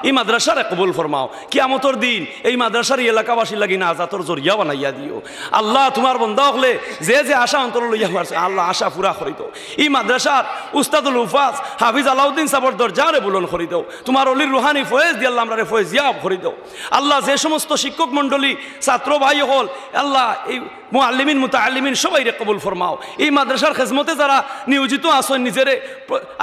এই মাদ্রাসা রে কবুল ফরমাও। কিয়ামতের দিন এই মাদ্রাসার এলাকাবাসী লাগি না আজাতর জরিয়া বানাইয়া দিও। আল্লাহ তোমার বন্দা হলে যে যে আশা অন্তর লইয়া পারছে আল্লাহ আশা পুরা করি দাও। এই মাদ্রাসার উস্তাদুল উফাজ হাফিজ আলাউদ্দিন সাবর দরজারে বুলন করি দাও। তোমার অলির রুহানি ফয়েজ দিয়ে আল্লাহ আমরা ফয়েজিয়াব করে দাও। আল্লাহ যে সমস্ত শিক্ষক মণ্ডলী, ছাত্র ভাই হল, আল্লাহ এই মুআল্লিমিন মুতাআল্লিমিন সবাই রে কবুল ফরমাও। এই মাদ্রাসার খেজমতে যারা নিয়োজিত আসেন নিজেরে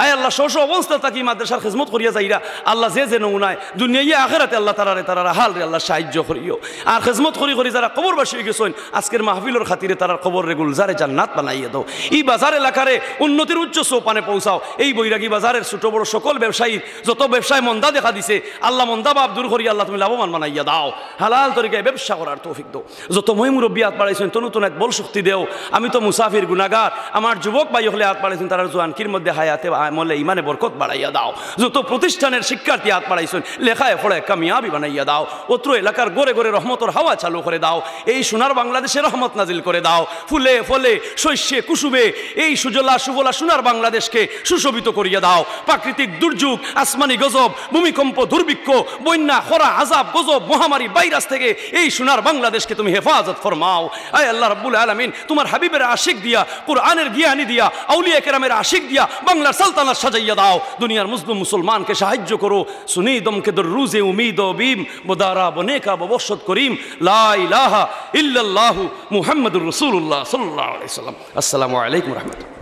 আয় আল্লাহ শোষ অবস্থা থাকি মাদ্রাসার খেজমত করিয়া যাইরা আল্লাহ যে যে নমুনায় দুনিয়ায় আখেরাতে আল্লাহ তারা হাল রে আল্লাহ সাহায্য করিও। আর খেজমত করি করি যারা কবরবাসী হয়ে গেছেন আজকের মাহফিলের খাতিরে তারা কবর রে গুলজারে জান্নাত বানাইয়া দাও। এই বাজার এলাকারে উন্নতির উচ্চ সোপানে পৌঁছাও। এই বৈরাগী বাজারের ছোট বড় সকল ব্যবসায়ীর যত ব্যবসায় মন্দা দেখা দিছে আল্লাহ মন্দা বাপ দূর করি আল্লাহ তুমি লাভবান বানাইয়া দাও। হালাল তরিকায় ব্যবসা করার তৌফিক দাও। যত মই মুরব্বী হাত বাড়াইছেন নতুন এক বল শক্তি দেও। আমি তো মুসাফির গুনাহগার, আমার যুবক ভাই হলে হাত বাড়াইছেন তারা জোয়ানকির মধ্যে হায়াতে আমলে ইমানে বরকত বাড়াইয়া দাও। যত প্রতিষ্ঠানের শিক্ষার্থী হাত বাড়াইছেন লেখায় পড়ায় কামিয়াবি বানাইয়া দাও। অত্র এলাকার গড়ে গড়ে রহমতর হাওয়া চালু করে দাও। এই সোনার বাংলাদেশে রহমত নাজিল করে দাও। ফুলে ফলে শস্যে কুসুমে এই সুজলা সুফলা সোনার বাংলাদেশকে সুশোভিত করিয়া দাও। প্রাকৃতিক দুর্যোগ, আসমানি গজব, ভূমিকম্প, দুর্ভিক্ষ, বন্যা, খরা, আযাব, গজব, মহামারী, ভাইরাস থেকে এই সোনার বাংলাদেশকে তুমি হেফাজত ফরমাও। আয় আল্লাহ রাব্বুল আলামিন, তোমার হাবিবের আশিক দিয়া, কোরআনের জ্ঞানী দিয়া, আউলিয়া কেরামের আশিক দিয়া বাংলার সালতানাত সাজাইয়া দাও। দুনিয়ার মুসলিম মুসলমানকে সাহায্য করো। সুনিদম কে দররুজে উমিদ ও বিম মুদারা বনেকা ববশত করিম লা ইলাহা ইল্লাল্লাহু মুহাম্মাদুর রাসূলুল্লাহ সাল্লাল্লাহু আলাইহি ওয়াসাল্লাম। আসসালামু আলাইকুম ওয়া রাহমাতুল্লাহ।